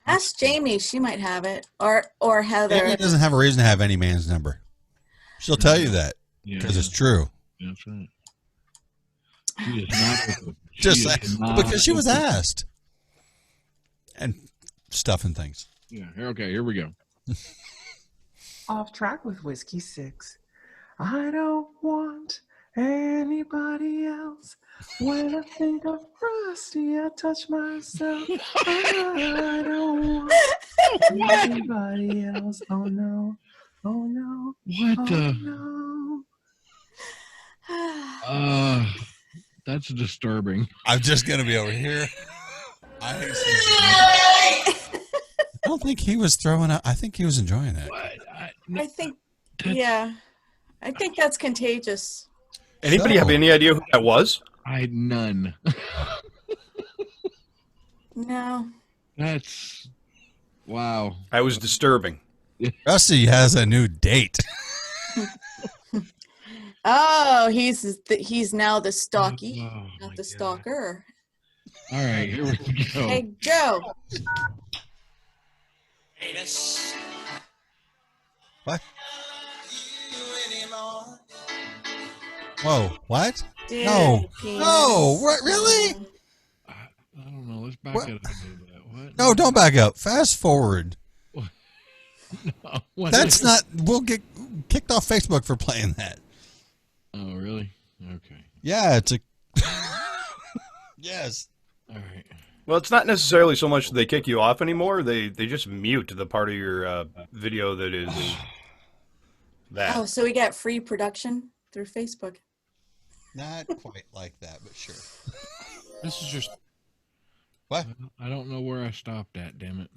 Ask Jamie. She might have it. Or Heather. Jamie doesn't have a reason to have any man's number. She'll tell you that because it's true. That's right. She is not open. Just She say, is not because she was open. asked. And stuff and things. Yeah. Okay, here we go. Off track with Whiskey 6. I don't want anybody else. When I think of Rusty, I touch myself. I don't want anybody else. Oh no. Oh no. What oh, the? No. That's disturbing. I'm just going to be over here. I don't think he was throwing out. I think he was enjoying it. I think, yeah. I think that's contagious. Anybody have any idea who that was? I had none. No. That's wow. I was disturbing. Rusty has a new date. Oh, he's now the stalky, not the stalker. All right, here we go. Hey, go. What? Whoa, what? Dude, no. penis. No, what, really? I don't know. Let's back What? it up. A little bit. What? No, don't back up. Fast forward. No, what That's is- not. We'll get kicked off Facebook for playing that. Oh, really? Okay. Yeah, it's a. Yes. All right. Well, it's not necessarily so much that they kick you off anymore. They just mute the part of your video that is that. Oh, so we got free production through Facebook. Not quite like that, but sure. This is just. What? I don't know where I stopped at. Damn it.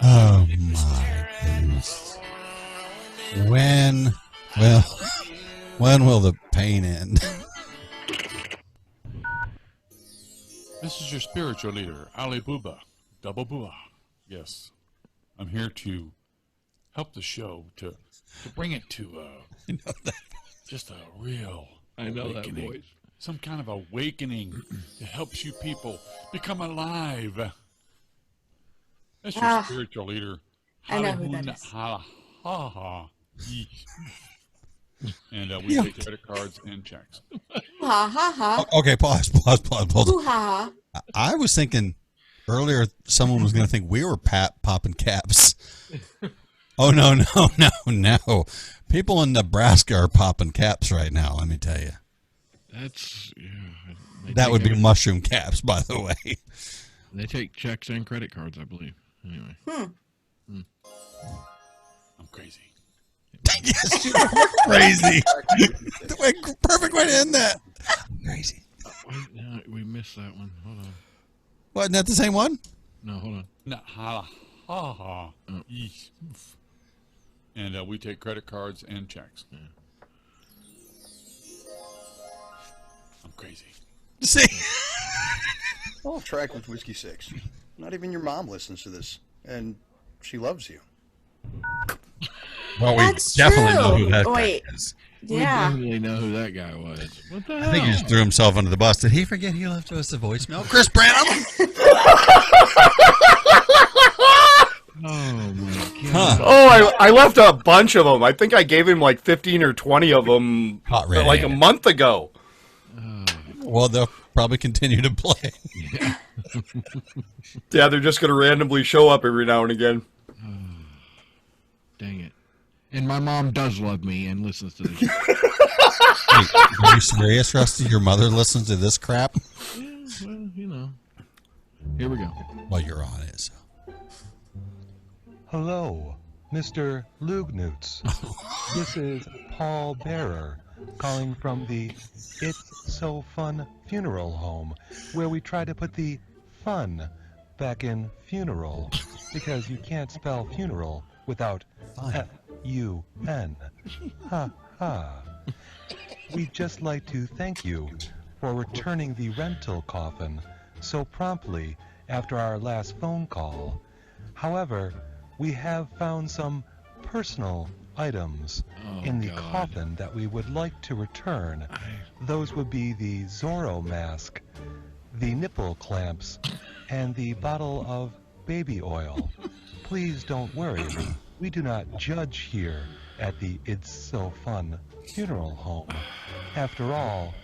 Oh my goodness. When will the pain end? This is your spiritual leader, Ali Booba, Double Booah. Yes, I'm here to help the show to bring it to just a real I know that awakening. voice. Some kind of awakening that helps you people become alive. That's your Ah, spiritual leader. I know who that Halihuna is. Halaha. And we Yeah. take credit cards and checks. Ha ha ha. Okay, pause. Ooh ha ha. I was thinking earlier someone was going to think we were popping caps. Oh, no. People in Nebraska are popping caps right now, let me tell you. That's That would be mushroom caps, by the way. They take checks and credit cards, I believe. Anyway. I'm crazy. Yes, you are crazy. Perfect way to end that. Crazy. Wait, no, we missed that one. Hold on. What, not the same one? No, hold on. No, Ha ha. Yeesh. And we take credit cards and checks. I'm crazy. See? Off Track with Whiskey 6. Not even your mom listens to this, and she loves you. Well, we That's definitely true. know who that Wait. guy is. We Yeah. definitely know who that guy was. What the hell? I think he just threw himself under the bus. Did he forget he left us a voicemail? Chris Branham? Oh my god! Huh. Oh, I left a bunch of them. I think I gave him like 15 or 20 of them Hot red like a handed. month ago. Well, they'll probably continue to play. Yeah, they're just going to randomly show up every now and again. Dang it! And my mom does love me and listens to this. Wait, are you serious, Rusty? Your mother listens to this crap? Yeah, well, you know. Here we go. Well, you're on it. So. Hello, Mr. Lugnutz. This is Paul Bearer calling from the It's So Fun funeral home, where we try to put the fun back in funeral, because you can't spell funeral without F-U-N. Ha ha. We'd just like to thank you for returning the rental coffin so promptly after our last phone call. However, we have found some personal items in the coffin that we would like to return. Those would be the Zorro mask, the nipple clamps, and the bottle of baby oil. Please don't worry. We do not judge here at the It's So Fun funeral home. After all,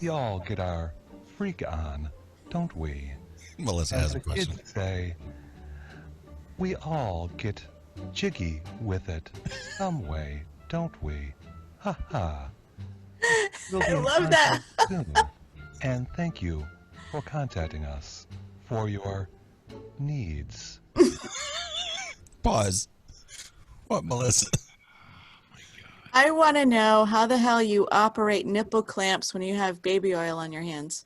we all get our freak on, don't we? Melissa As has a the question. kids say, we all get jiggy with it some way, don't we? Ha ha. We'll be I in love that. contact soon. And thank you for contacting us for your needs. Pause. What, Melissa? I want to know how the hell you operate nipple clamps when you have baby oil on your hands.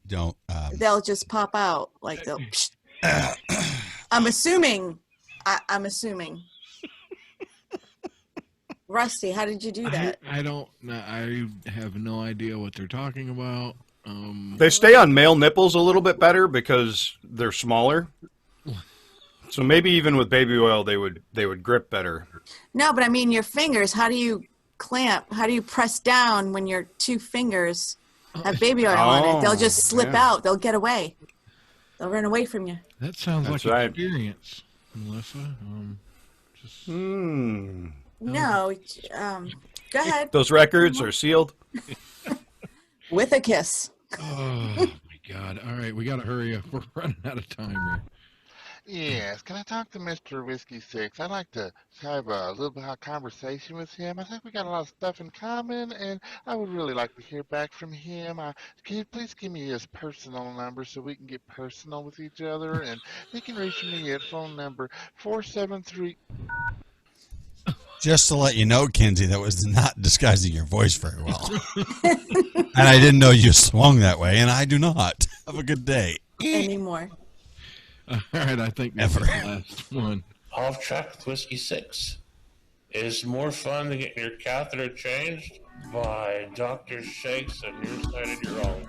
Don't. They'll just pop out like they'll. I'm assuming. I'm assuming. Rusty, how did you do that? I don't know. I have no idea what they're talking about. They stay on male nipples a little bit better because they're smaller. So maybe even with baby oil, they would grip better. No, but I mean your fingers. How do you clamp? How do you press down when your two fingers have baby oil on it? They'll just slip yeah. out. They'll get away. They'll run away from you. That sounds That's like right. experience, Melissa. No, go ahead. Those records are sealed. With a kiss. Oh my God! All right, we got to hurry up. We're running out of time here. Yes, can I talk to Mr. Whiskey Six? I'd like to have a little bit of conversation with him. I think we got a lot of stuff in common, and I would really like to hear back from him. Can you please give me his personal number so we can get personal with each other? And he can reach me at phone number 473. Just to let you know, Kinsey, that was not disguising your voice very well. And I didn't know you swung that way, and I do not. Have a good day. Anymore. All right, I think that's the last one. Off Track with Whiskey 6 is more fun than getting your catheter changed by Dr. Shakes on your side of your own.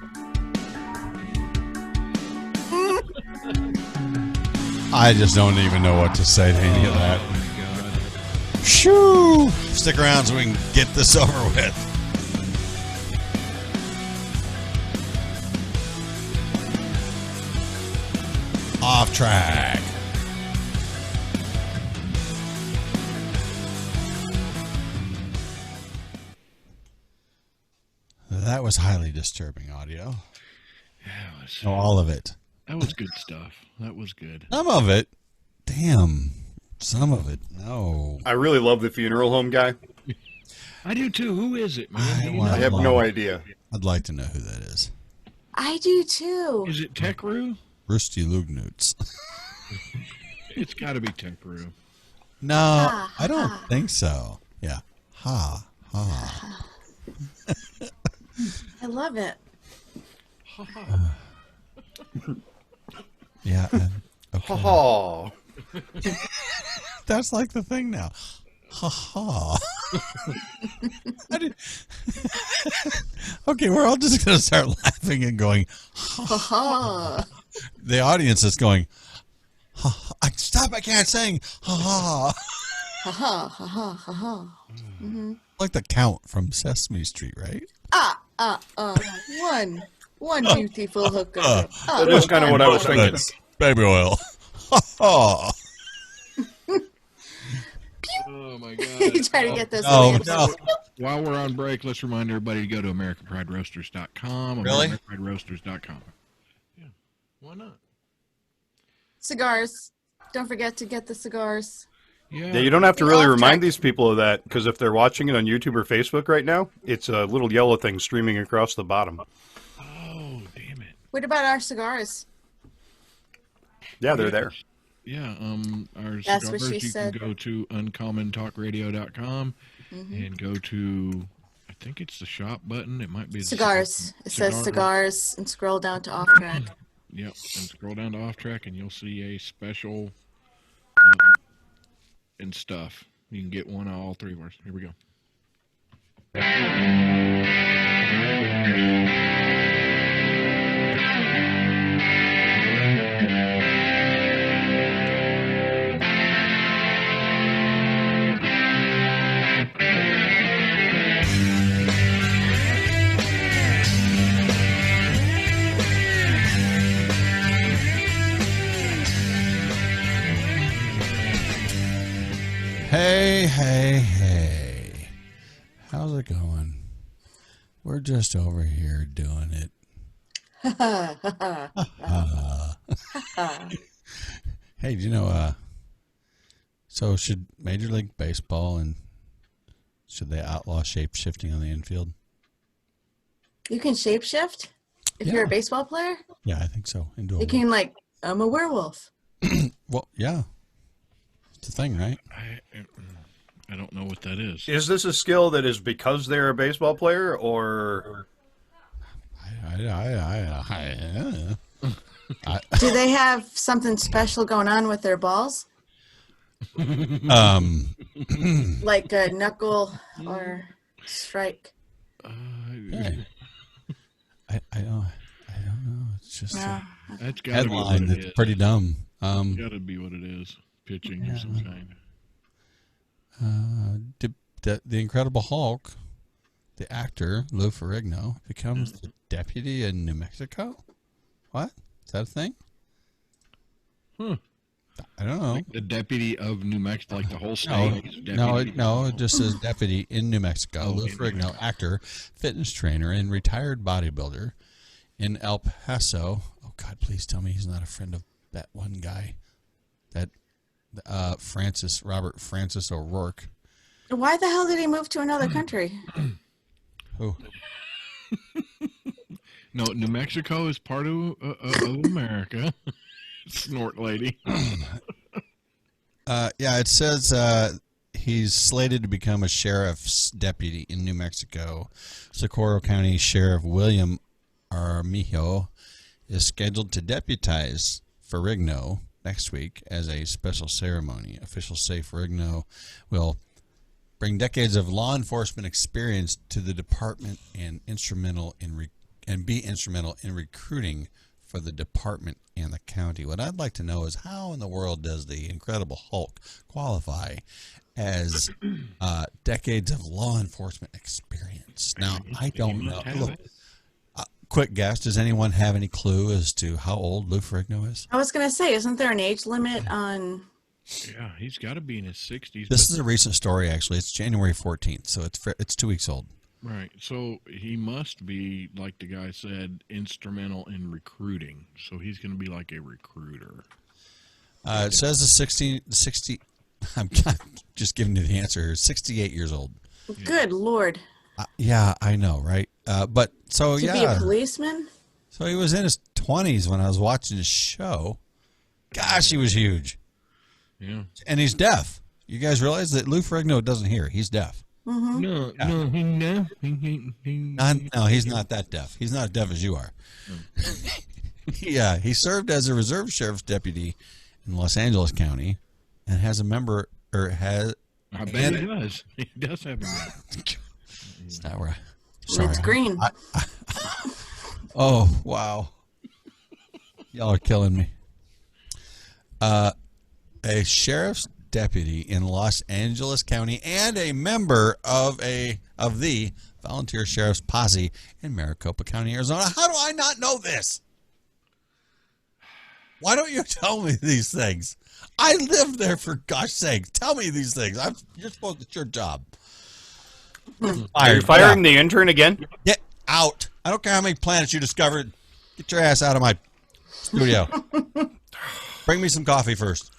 I just don't even know what to say to any of that. Shoo! Stick around so we can get this over with. Off Track. That was highly disturbing audio. Yeah, it was, No, all of it. That was good stuff. That was good. Some of it. Damn. Some of it. No. I really love the funeral home guy. I do too. Who is it, man? Do you I know? have no idea. I'd like to know who that is. I do too. Is it Techru? Rusty Lugnutz. It's got to be Techru. No, I don't think so. Yeah. Ha. Ha. I love it. Yeah. Okay. Okay. Ha That's like the thing now. Ha ha. Okay, we're all just going to start laughing and going, Ha ha. The audience is going, ha ha. Stop, I can't sing. Ha ha. Ha ha ha ha ha ha. Mm-hmm. Like the count from Sesame Street, right? One beautiful hooker. That is kind of what I was thinking. That's baby oil. Ha ha. Oh my God! You try to get those. While we're on break, let's remind everybody to go to AmericanPrideRoasters.com. Really? AmericanPrideRoasters.com. Yeah, why not? Cigars. Don't forget to get the cigars. Yeah, you don't have to really remind these people of that, because if they're watching it on YouTube or Facebook right now, it's a little yellow thing streaming across the bottom. Oh, damn it. What about our cigars? Yeah, they're there. Yeah, our That's what cigars, she you said. can go to uncommontalkradio.com Mhm. and go to, I think it's the shop button. It might be the Cigars. It says cigar- cigars, and scroll down to off track. Yep, and scroll down to off track and you'll see a special and stuff. You can get one of all three of ours. Here we go. Hey, hey, hey. How's it going? We're just over here doing it. Hey, do you know, so should Major League Baseball and should they outlaw shape shifting on the infield? You can shapeshift if you're a baseball player. Yeah, I think so. Into a You can I'm a werewolf. well, yeah. It's a thing, right? I don't know what that is. Is this a skill that is because they're a baseball player, or? Do they have something special going on with their balls? Like a knuckle or strike? Hey. I don't know. It's just No. That's gotta be what headline it that's is. pretty dumb. It's gotta be what it is. Pitching of some kind. The Incredible Hulk, the actor Lou Ferrigno, becomes the deputy in New Mexico. What? Is that a thing? Hmm. I don't know. Like the deputy of New Mexico, like the whole state. No, it just says deputy in New Mexico. Lou Ferrigno, actor, fitness trainer, and retired bodybuilder in El Paso. Oh God, please tell me he's not a friend of that one guy, that Robert Francis O'Rourke. Why the hell did he move to another country? Who? No, New Mexico is part of America. Snort lady. Yeah, it says he's slated to become a sheriff's deputy in New Mexico. Socorro County Sheriff William Armijo is scheduled to deputize Ferrigno next week as a special ceremony. Officials say Ferrigno will bring decades of law enforcement experience to the department and be instrumental in recruiting for the department and the county. What I'd like to know is how in the world does the Incredible Hulk qualify as decades of law enforcement experience? Now, I don't know. Look, quick guess. Does anyone have any clue as to how old Lou Ferrigno is? I was going to say, isn't there an age limit on... Yeah, he's got to be in his 60s. This is a recent story, actually. It's January 14th, so it's 2 weeks old. Right. So he must be, like the guy said, instrumental in recruiting. So he's going to be like a recruiter. It says the 60 I'm just giving you the answer here. 68 years old. Good Lord. Yeah, I know, right? But so, To be a policeman? So he was in his 20s when I was watching his show. Gosh, he was huge. Yeah. And he's deaf. You guys realize that Lou Ferrigno doesn't hear. He's deaf. Mm-hmm. No, he's not that deaf. He's not as deaf as you are. Yeah, he served as a reserve sheriff's deputy in Los Angeles County and has a member, or has. I bet he does. He does have a member. It's not right. Sorry. It's green. Oh, wow. Y'all are killing me. A sheriff's deputy in Los Angeles County and a member of the volunteer sheriff's posse in Maricopa County, Arizona. How do I not know this? Why don't you tell me these things? I lived there, for gosh sake. Tell me these things. You're supposed to, it's your job. Are you firing the intern again? Get out. I don't care how many planets you discovered. Get your ass out of my studio. Bring me some coffee first,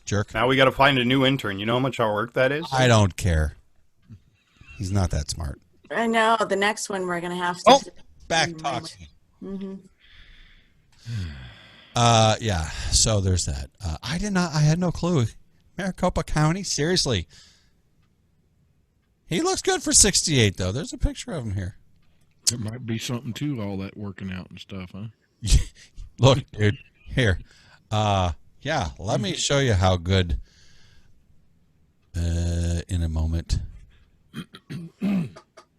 jerk. Now we got to find a new intern. You know how much our work that is? I don't care. He's not that smart. I know. The next one we're going to have to. Oh, back talks. Mm-hmm. Yeah, so there's that. I had no clue. Maricopa County, seriously. He looks good for 68, though. There's a picture of him here. There might be something to all that working out and stuff, huh? Look, dude, here. Yeah, let me show you how good in a moment.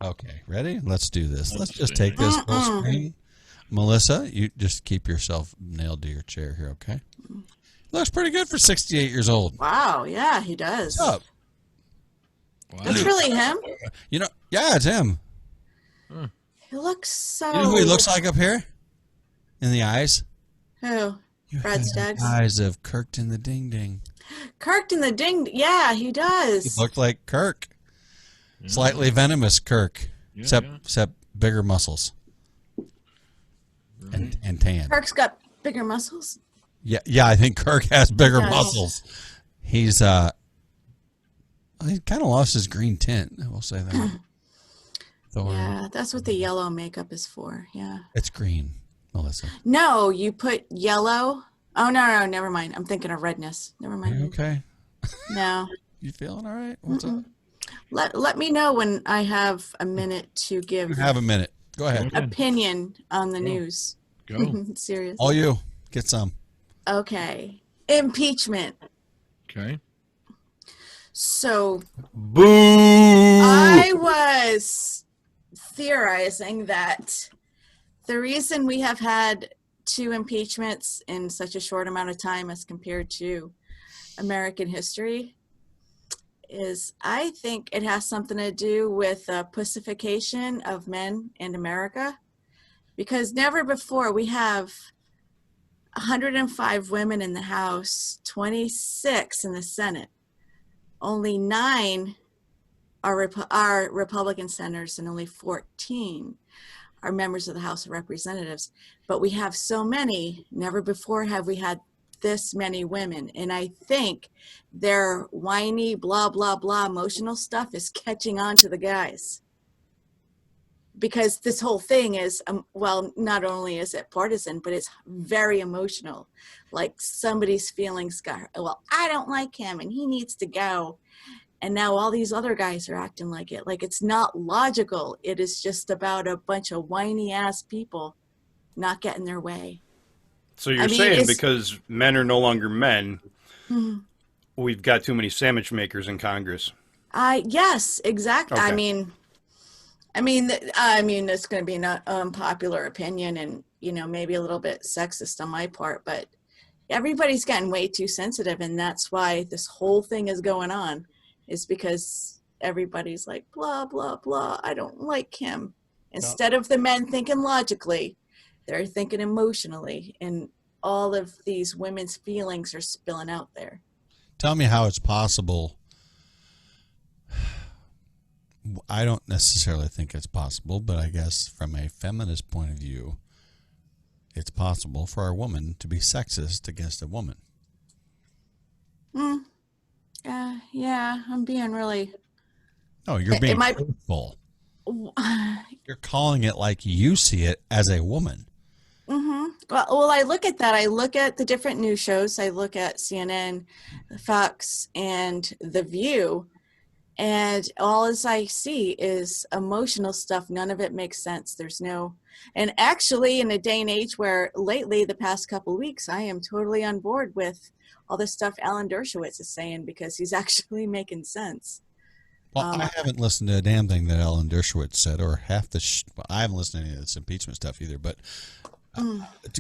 Okay, ready? Let's do this. Let's just take this full screen. Melissa, you just keep yourself nailed to your chair here, okay? Looks pretty good for 68 years old. Wow, yeah, he does. What's up? That's really him? You know, yeah, it's him. He looks so... You know who he looks like up here? In the eyes? Who? Brad Staggs? Eyes of Kirkton the Ding Ding. Kirkton the Ding... Yeah, he does. He looked like Kirk. Yeah. Slightly venomous Kirk. Yeah, except bigger muscles. And tan. Kirk's got bigger muscles? Yeah, I think Kirk has bigger muscles. He's he kind of lost his green tint, I will say that. Yeah, that's what the yellow makeup is for. Yeah. It's green, Melissa. No, you put yellow. Oh, no, never mind. I'm thinking of redness. Never mind. Okay. No. You feeling all right? What's up? Let me know when I have a minute to give. You have a minute. Go ahead. Opinion on the news. Go. Seriously. All you. Get some. Okay. Impeachment. Okay. So. Boo! I was theorizing that the reason we have had 2 impeachments in such a short amount of time as compared to American history is I think it has something to do with the pussification of men in America, because never before we have 105 women in the House, 26 in the Senate. Only 9 are Republican senators and only 14 are members of the House of Representatives. But we have so many, never before have we had this many women. And I think their whiny, blah, blah, blah, emotional stuff is catching on to the guys. Because this whole thing is, well, not only is it partisan, but it's very emotional. Like somebody's feelings got, well, I don't like him and he needs to go. And now all these other guys are acting like it. Like it's not logical. It is just about a bunch of whiny ass people not getting their way. So you're saying because men are no longer men, we've got too many sandwich makers in Congress. Yes, exactly. Okay. I mean, it's going to be an unpopular opinion and, you know, maybe a little bit sexist on my part, but everybody's gotten way too sensitive. And that's why this whole thing is going on, is because everybody's like, blah, blah, blah. I don't like him. Instead of the men thinking logically, they're thinking emotionally, and all of these women's feelings are spilling out there. Tell me how it's possible. I don't necessarily think it's possible, but I guess from a feminist point of view, it's possible for a woman to be sexist against a woman. Yeah, I'm being really... No, you're being truthful. You're calling it like you see it as a woman. Well, I look at that. I look at the different news shows. I look at CNN, Fox, and The View. And all as I see is emotional stuff. None of it makes sense. There's no, and actually in a day and age where lately, the past couple of weeks, I am totally on board with all the stuff Alan Dershowitz is saying because he's actually making sense. Well, I haven't listened to a damn thing that Alan Dershowitz said, or half the. Well, I haven't listened to any of this impeachment stuff either. But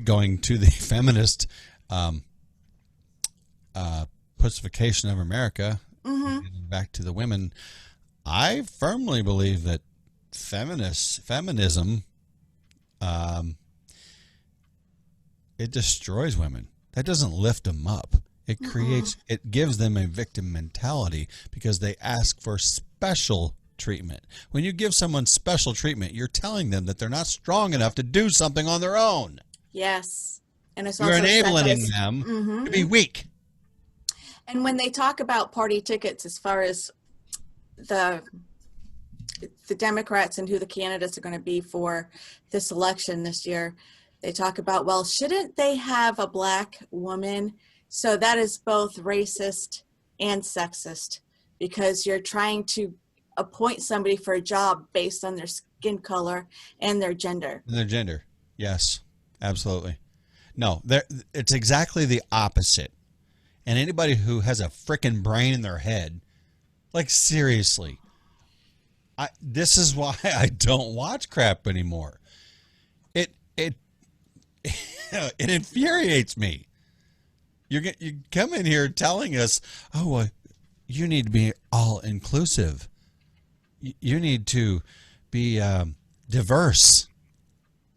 going to the feminist pussification of America, getting back to the women, I firmly believe that feminism, it destroys women. That doesn't lift them up. It creates, it gives them a victim mentality because they ask for special treatment. When you give someone special treatment, you're telling them that they're not strong enough to do something on their own. Yes. And it's You're also enabling them to be weak. And when they talk about party tickets, as far as the Democrats and who the candidates are going to be for this election this year, they talk about, well, shouldn't they have a black woman? So that is both racist and sexist because you're trying to appoint somebody for a job based on their skin color and their gender. And their gender. Yes, absolutely. No, it's exactly the opposite. And anybody who has a frickin' brain in their head, like seriously, this is why I don't watch crap anymore. It it infuriates me. You come in here telling us, oh, well, you need to be all inclusive. You need to be diverse.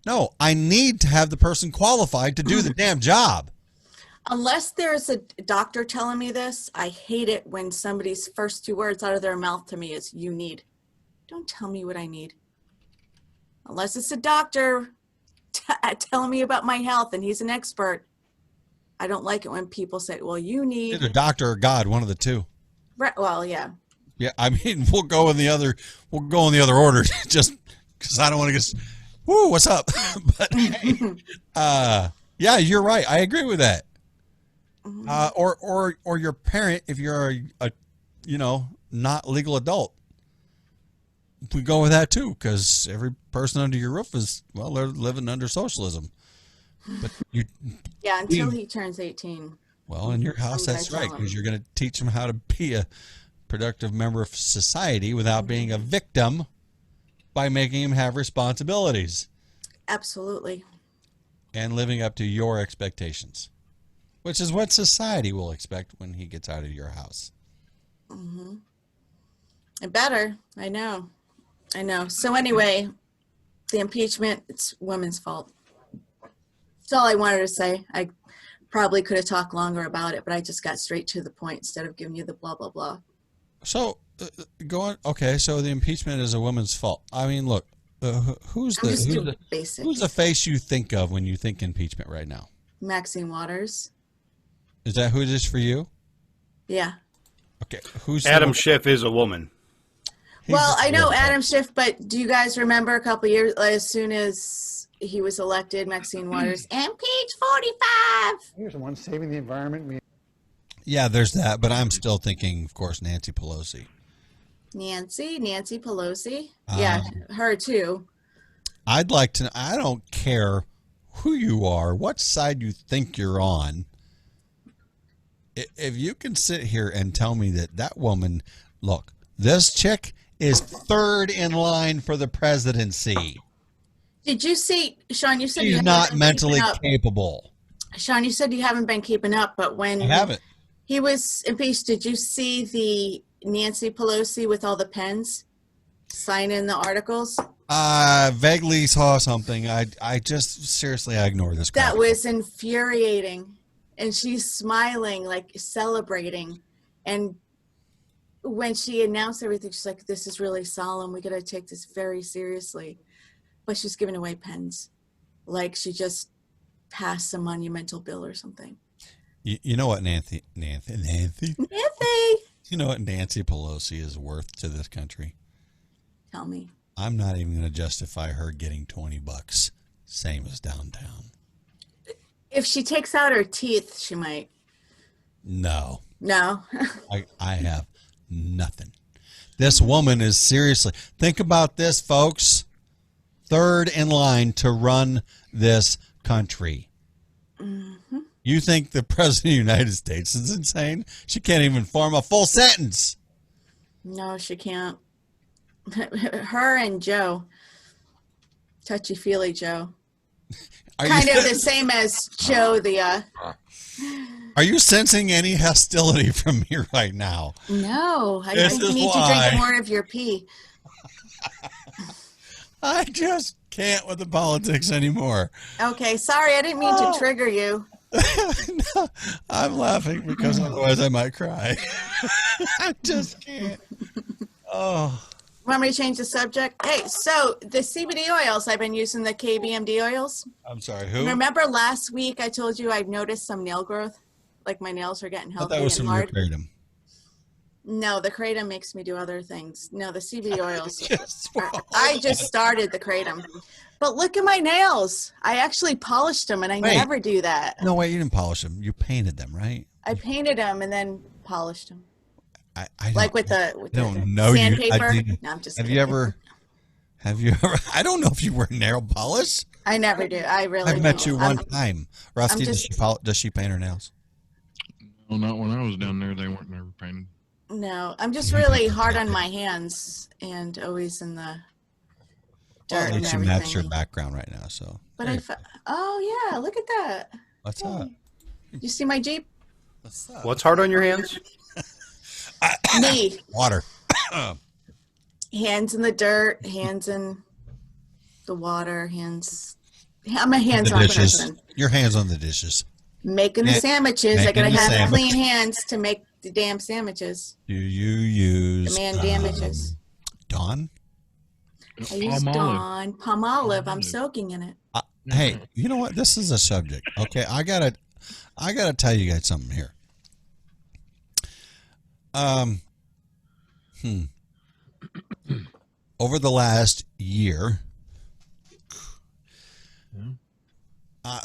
No, I need to have the person qualified to do the damn job. Unless there's a doctor telling me this, I hate it when somebody's first two words out of their mouth to me is, you need. Don't tell me what I need. Unless it's a doctor telling me about my health and he's an expert. I don't like it when people say, well, you need. Either doctor or God, one of the two. Right, well, yeah. Yeah, I mean, we'll go in the other order just because I don't want to get, woo, what's up? But yeah, you're right. I agree with that. Or your parent, if you're a not legal adult. We go with that too, because every person under your roof is, well, they're living under socialism. But yeah, until he turns 18. Well, in your house, that's right, because you're going to teach them how to be a productive member of society without being a victim by making him have responsibilities. Absolutely. And living up to your expectations, which is what society will expect when he gets out of your house. It better. I know. So anyway, the impeachment, it's women's fault. That's all I wanted to say. I probably could have talked longer about it, but I just got straight to the point instead of giving you the blah, blah, blah. So, so the impeachment is a woman's fault. I mean, look, who's the face you think of when you think impeachment right now? Maxine Waters. Is that who it is for you? Yeah. Okay. Who's Adam Schiff is a woman. Well, I know Adam Schiff, but do you guys remember a couple years, as soon as he was elected, Maxine Waters, impeach 45. Here's the one saving the environment. Yeah, there's that, but I'm still thinking, of course, Nancy Pelosi. Nancy Pelosi. Yeah, her too. I'd like to, I don't care who you are, what side you think you're on. If you can sit here and tell me that woman, look, this chick is third in line for the presidency. Did you see, Sean, you said she's not mentally capable. Sean, you said you haven't been keeping up, but when I haven't. He was impeached, did you see the Nancy Pelosi with all the pens signing the articles? Vaguely saw something. I just, seriously, I ignore this crap. That was infuriating. And she's smiling, like celebrating. And when she announced everything, she's like, this is really solemn. We got to take this very seriously. But she's giving away pens. Like she just passed a monumental bill or something. You know what, Nancy? You know what Nancy Pelosi is worth to this country? Tell me. I'm not even going to justify her getting $20. Same as downtown. If she takes out her teeth, she might. No. No. I have nothing. This woman is seriously, think about this, folks. Third in line to run this country. Mm-hmm. You think the president of the United States is insane? She can't even form a full sentence. No, she can't. Her and Joe, touchy-feely Joe. Kind of the same as Joe, the... Are you sensing any hostility from me right now? No, I This think is you need why. to drink more of your pee. I just can't with the politics anymore. Okay, sorry, I didn't mean to trigger you. No, I'm laughing because otherwise I might cry. I just can't. Oh. Want me to change the subject? Hey, so the CBD oils, I've been using the KBMD oils. I'm sorry, who? Remember last week I told you I've noticed some nail growth? Like my nails are getting I thought healthy that was and from your hard. kratom. No, the kratom makes me do other things. No, the CBD oils. I just started the kratom. But look at my nails. I actually polished them, and I Wait. never do that. No, wait, you didn't polish them. You painted them, right? I painted them and then polished them. I Like with the don't know you. sandpaper. I- No, I'm just have kidding. you ever? I don't know if you wear nail polish. I never do. I really I've met don't. you one time. Rusty, just- does she paint her nails? Well, not when I was down there. They weren't never painted. No, I'm just really hard on my hands and always in the dirt and She matched her everything. background right now. So, But Hey, oh yeah, look at that. what's up? You see my Jeep? What's hard on your hands? Me. Water. Hands in the dirt, hands in the water, hands. I'm a The hands-on dishes. person. Your hands on the dishes. Making the Yeah, sandwiches, I making gotta the have sandwich. clean hands to make the damn sandwiches. Do you use Demand damages. Dawn? I use Dawn palm olive. I'm soaking in it. Hey, you know what? This is a subject. Okay, I gotta tell you guys something here. Over the last year,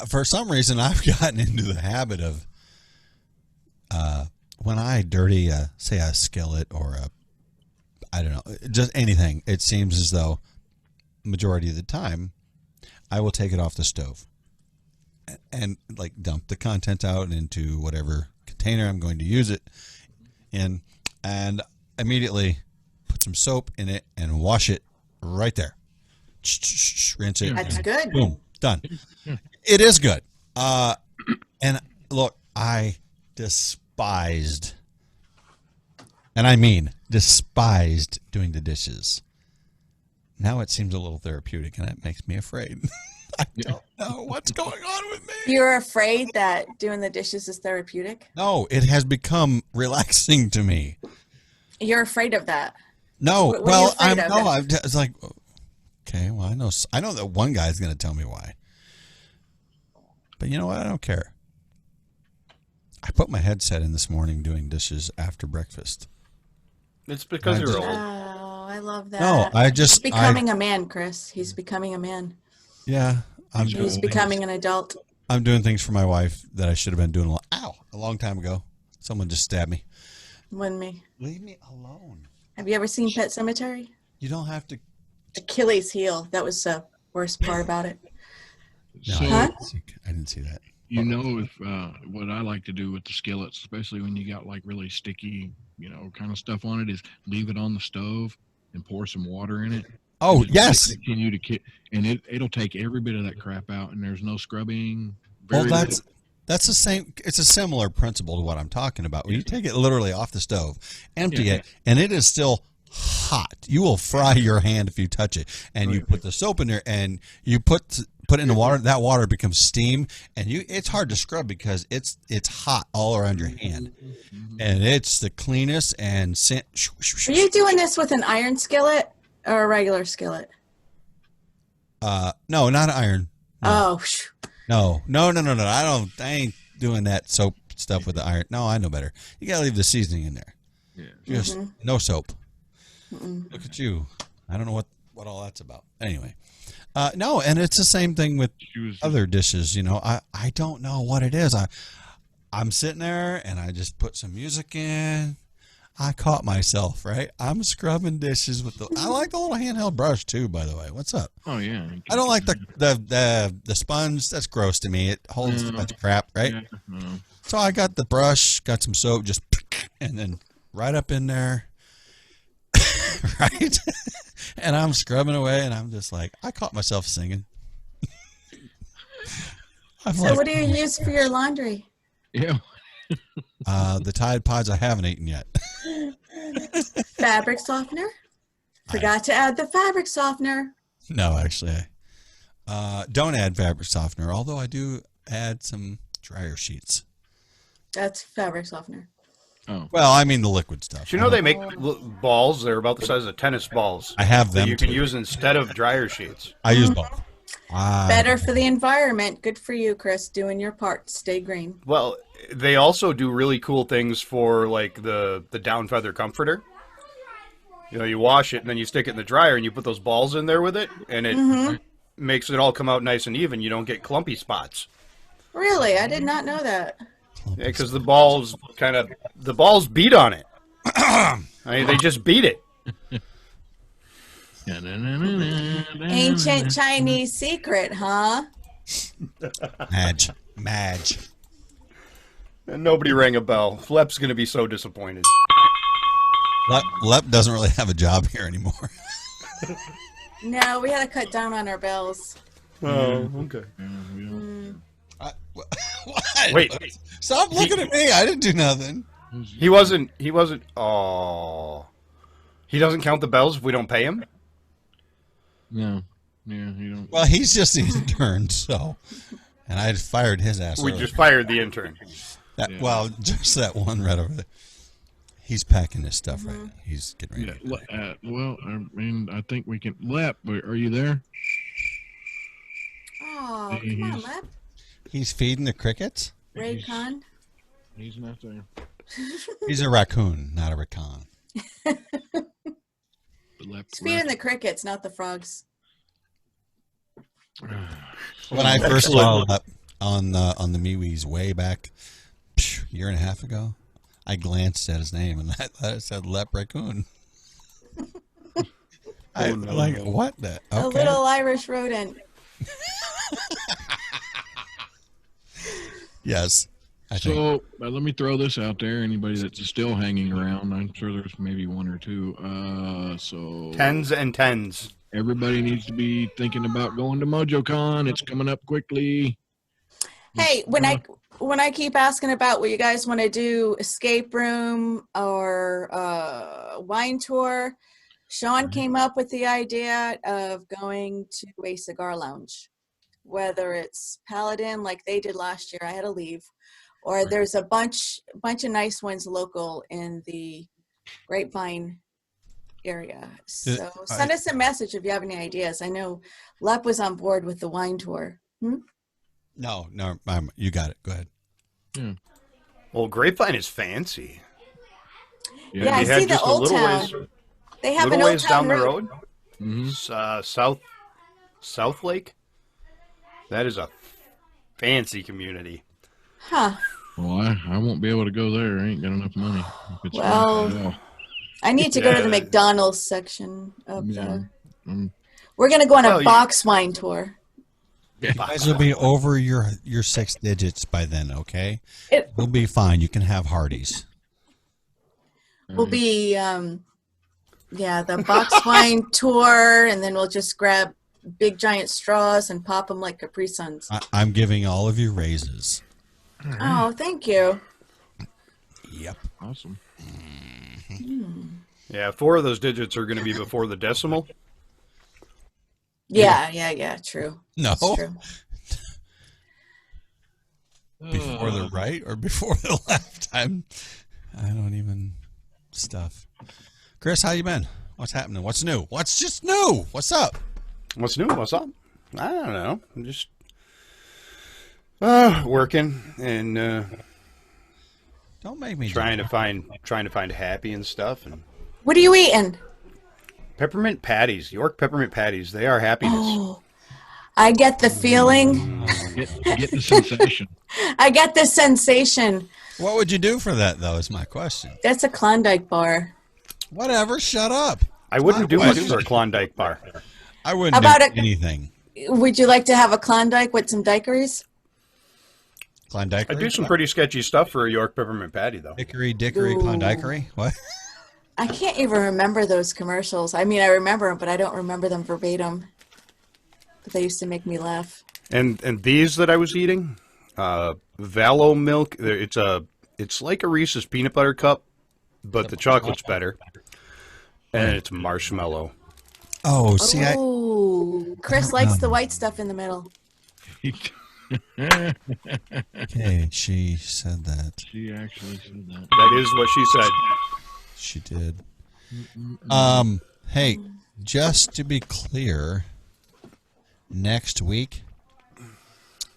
for some reason, I've gotten into the habit of when I dirty, say, a skillet or I don't know, just anything. It seems as though majority of the time, I will take it off the stove and like dump the content out into whatever container I'm going to use it in, and immediately put some soap in it and wash it right there. Rinse it. That's good. Boom. Done. It is good. And look, I despised, and I mean despised, doing the dishes. Now it seems a little therapeutic, and that makes me afraid. I don't know what's going on with me. You're afraid that doing the dishes is therapeutic? No, it has become relaxing to me. You're afraid of that? No, What are you well, afraid of? it's like, okay, well, I know that one guy's going to tell me why. But you know what? I don't care. I put my headset in this morning doing dishes after breakfast. It's because you're old. Oh, I love that. No, I just- He's becoming a man, Chris. He's becoming a man. Yeah, He's becoming an adult. I'm doing things for my wife that I should have been doing a long time ago. Someone just stabbed me. When me. Leave me alone. Have you ever seen Pet Cemetery? You don't have to. Achilles' heel. That was the worst part about it. No, So, I didn't see that. you know, if what I like to do with the skillets, especially when you got like really sticky, kind of stuff on it, is leave it on the stove and pour some water in it. Oh, And just yes. Continue to and it'll take every bit of that crap out, and there's no scrubbing. Well, very that's the same. It's a similar principle to what I'm talking about. When you take it literally off the stove, empty it, and it is still hot. You will fry your hand if you touch it. And you put the soap in there, and you put it in the water. That water becomes steam, and it's hard to scrub because it's hot all around your hand, and it's the cleanest. And Are you doing this with an iron skillet or a regular skillet? no, not iron. Oh, No. I ain't doing that soap stuff with the iron. No, I know better. You gotta leave the seasoning in there. Yeah. Just Mhm. no soap. Mm-mm. Look at you. I don't know what all that's about. Anyway. No, and it's the same thing with other dishes, I don't know what it is. I'm sitting there and I just put some music in. I caught myself, right? I'm scrubbing dishes with I like the little handheld brush too, by the way. What's up? Oh yeah. I don't like the sponge. That's gross to me. It holds too much crap, right? Yeah, no. So I got the brush, got some soap, just and then right up in there, right? And I'm scrubbing away, and I'm just like, I caught myself singing. So what do you use for your laundry? Yeah. The Tide Pods I haven't eaten yet. Fabric softener? Forgot to add the fabric softener. No, actually, I don't add fabric softener, although I do add some dryer sheets. That's fabric softener. Oh. Well, I mean the liquid stuff. Do you know they make balls? They're about the size of tennis balls. I have them that you can too. use instead of dryer sheets. I use both. Better for the environment. Good for you, Chris. Doing your part. Stay green. Well, they also do really cool things for like the down feather comforter. You know, you wash it and then you stick it in the dryer and you put those balls in there with it, and it makes it all come out nice and even. You don't get clumpy spots. Really? I did not know that. Yeah, because the balls beat on it. I mean, they just beat it. Ancient Chinese secret, huh? Madge. And nobody rang a bell. Lep's going to be so disappointed. Lep doesn't really have a job here anymore. No, we had to cut down on our bells. Oh, okay. What? Wait. Stop looking at me. I didn't do nothing. He wasn't. Oh. He doesn't count the bells if we don't pay him? No. Yeah, you don't. Well, he's just an intern, so. And I fired his ass. We earlier. just fired the intern. Well, just that one right over there. He's packing his stuff right now. He's getting ready. Well, I mean, I think we can. Lep, are you there? Oh, come on, Lep. He's feeding the crickets? Raycon. He's not there. He's a raccoon, not a raccoon. It's feeding the crickets, not the frogs. When I first saw Lep on the MeWe's way back a year and a half ago, I glanced at his name and I said Lep Raccoon. Like, what the? Okay. A little Irish rodent. Yes. So let me throw this out there. Anybody that's still hanging around, I'm sure there's maybe one or two. So Tens and tens. Everybody needs to be thinking about going to MojoCon. It's coming up quickly. Hey, when I keep asking about what you guys want to do, escape room or wine tour, Sean came up with the idea of going to a cigar lounge, whether it's Paladin like they did last year. I had to leave. Or there's a bunch of nice ones local in the Grapevine area. So send us a message if you have any ideas. I know Lep was on board with the wine tour. No, you got it. Go ahead. Yeah. Well, Grapevine is fancy. Yeah, I see the Old Town. They have an Old Town down the road. South Lake. That is a fancy community. Huh. Well, I won't be able to go there. I ain't got enough money. Well, I need to go to the McDonald's section of the. We're gonna go on a box wine tour. You guys will be over your 6 digits by then, okay? We'll be fine. You can have Hardee's. We'll be, the box wine tour, and then we'll just grab big giant straws and pop them like Capri Suns. I'm giving all of you raises. Oh, thank you. Yep. Awesome. Yeah, 4 of those digits are going to be before the decimal. Yeah, true. No. That's true. Before the right or before the left? I don't even stuff. Chris, how you been? What's happening? What's new? What's just new? What's up? What's new? What's up? I don't know. I'm just working and don't make me trying to find happy and stuff. And what are you eating? peppermint patties, York peppermint patties. They are happiness. Oh, I get the feeling. Get the sensation. I get the sensation. What would you do for that, though, is my question. That's a Klondike bar. Whatever, shut up. I wouldn't do much for a Klondike bar. I wouldn't How about do anything. Would you like to have a Klondike with some daiquiris? Klondike? I do some pretty sketchy stuff for a York peppermint patty, though. Dickory, Klondikery? What? I can't even remember those commercials. I mean, I remember them, but I don't remember them verbatim. But they used to make me laugh. And these that I was eating, Valo milk. It's like a Reese's peanut butter cup, but the chocolate's better, and it's marshmallow. Oh, see, Oh, Chris likes the white stuff in the middle. Okay, she said that. She actually said that. That is what she said. She did. Hey, just to be clear, next week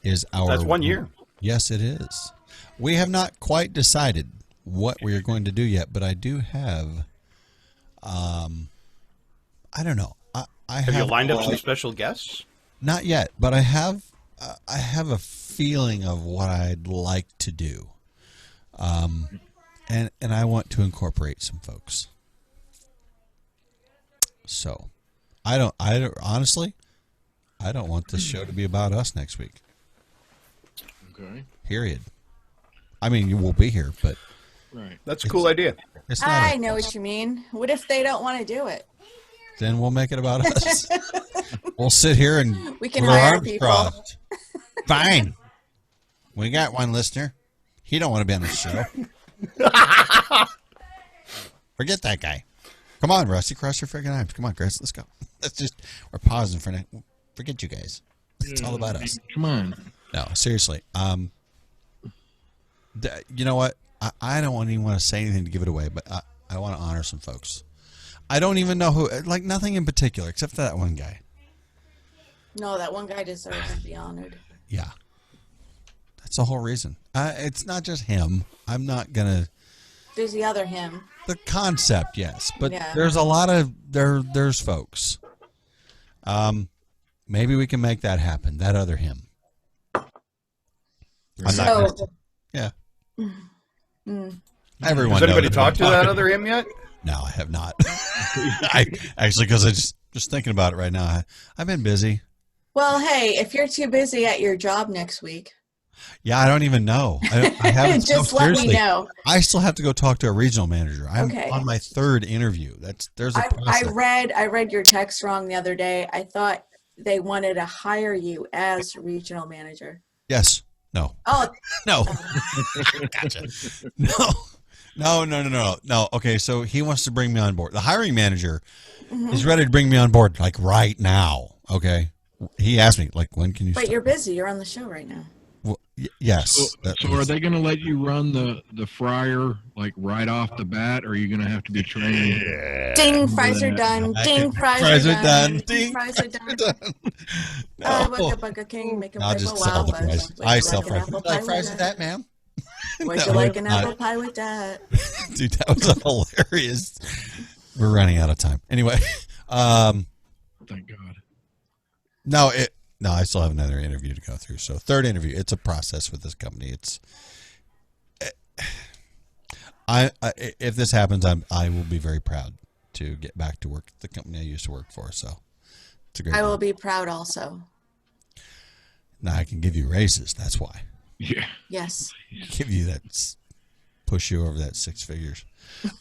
is our... That's 1 year. Yes, it is. We have not quite decided what we are going to do yet, but I do have... I don't know. I Have you lined up some special guests? Not yet, but I have a feeling of what I'd like to do. And I want to incorporate some folks. So, honestly, I don't want this show to be about us next week. Okay. Period. I mean, you will be here, but right. That's a cool idea. It's not I know what you mean. What if they don't want to do it? then we'll make it about us. We'll sit here and We can put our hire arms people. crossed. Fine. We got one listener. He don't want to be on the show. Forget that guy. Come on, Rusty, cross your freaking arms. Come on, Chris, let's go. We're pausing for now. Forget you guys. It's all about us. Come on. No, seriously. You know what? I don't even want to say anything to give it away, but I want to honor some folks. I don't even know who, like nothing in particular, except for that one guy. No, that one guy deserves to be honored. Yeah. That's the whole reason. It's not just him. I'm not going to... There's the other him. The concept, yes. But Yeah. there's a lot of... There's folks. Maybe we can make that happen. That other him. Yeah. Everyone Has anybody knows talked to what I'm that talking other him yet? No, I have not. Because I just thinking about it right now. I've been busy. Well, hey, if you're too busy at your job next week, Yeah, I don't even know. I haven't. Just no, let me seriously, know. I still have to go talk to a regional manager. I'm Okay. on my third interview. There's a I process. read your text wrong the other day. I thought they wanted to hire you as regional manager. Yes. No. Oh No. Gotcha. No. Okay, so he wants to bring me on board. The hiring manager Mhm. is ready to bring me on board, like right now. Okay. He asked me, like, when can you But start? you're busy. You're on the show right now. Well, yes. So are they going to let you run the fryer like right off the bat, or are you going to have to be trained? Ding, fries are done. Ding, fries are done. Ding, fries are done. I want a Burger King, make a I'll fries just a sell the wild fries. buzz. Would I you sell like an fries. apple Would you pie like fries with with that, ma'am? Would No, you like an not. apple pie with that? Dude, that was hilarious. We're running out of time. Anyway, Thank God. no, I still have another interview to go through. So third interview, it's a process with this company. If this happens, I will be very proud to get back to work at the company I used to work for. So it's a great. I will be proud also. Now I can give you raises. That's why. Yeah. Yes. Give you that, push you over that 6 figures.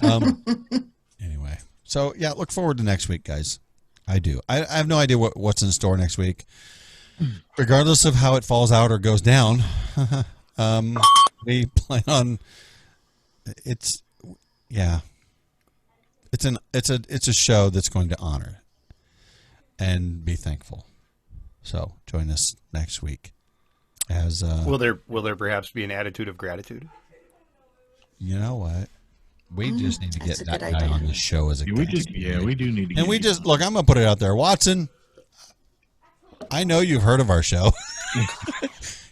Anyway, so yeah, look forward to next week, guys. I do. I have no idea what's in store next week. Regardless of how it falls out or goes down, we plan on. It's a show that's going to honor and be thankful. So join us next week. As Will there perhaps be an attitude of gratitude? you know what, we just need to get That's a that good guy idea. on the show as a We guest. we do need to. And we just look. I'm gonna put it out there, Watson. I know you've heard of our show.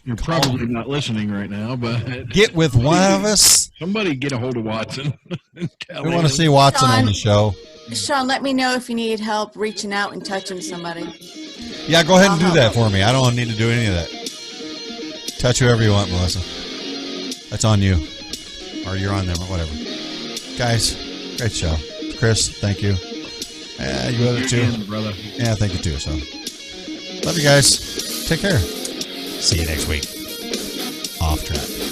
You're probably not listening right now, but Get with one of us. Somebody get a hold of Watson. And tell We him. want to see Watson on the show. Sean, let me know if you need help reaching out and touching somebody. Yeah, go ahead and do that for me. I don't need to do any of that. Touch whoever you want, Melissa. That's on you. Or you're on them, or whatever. Guys, great show. Chris, thank you. You have it too. Brother. Yeah, thank you too. So, love you guys. Take care. See you next week. Off Track.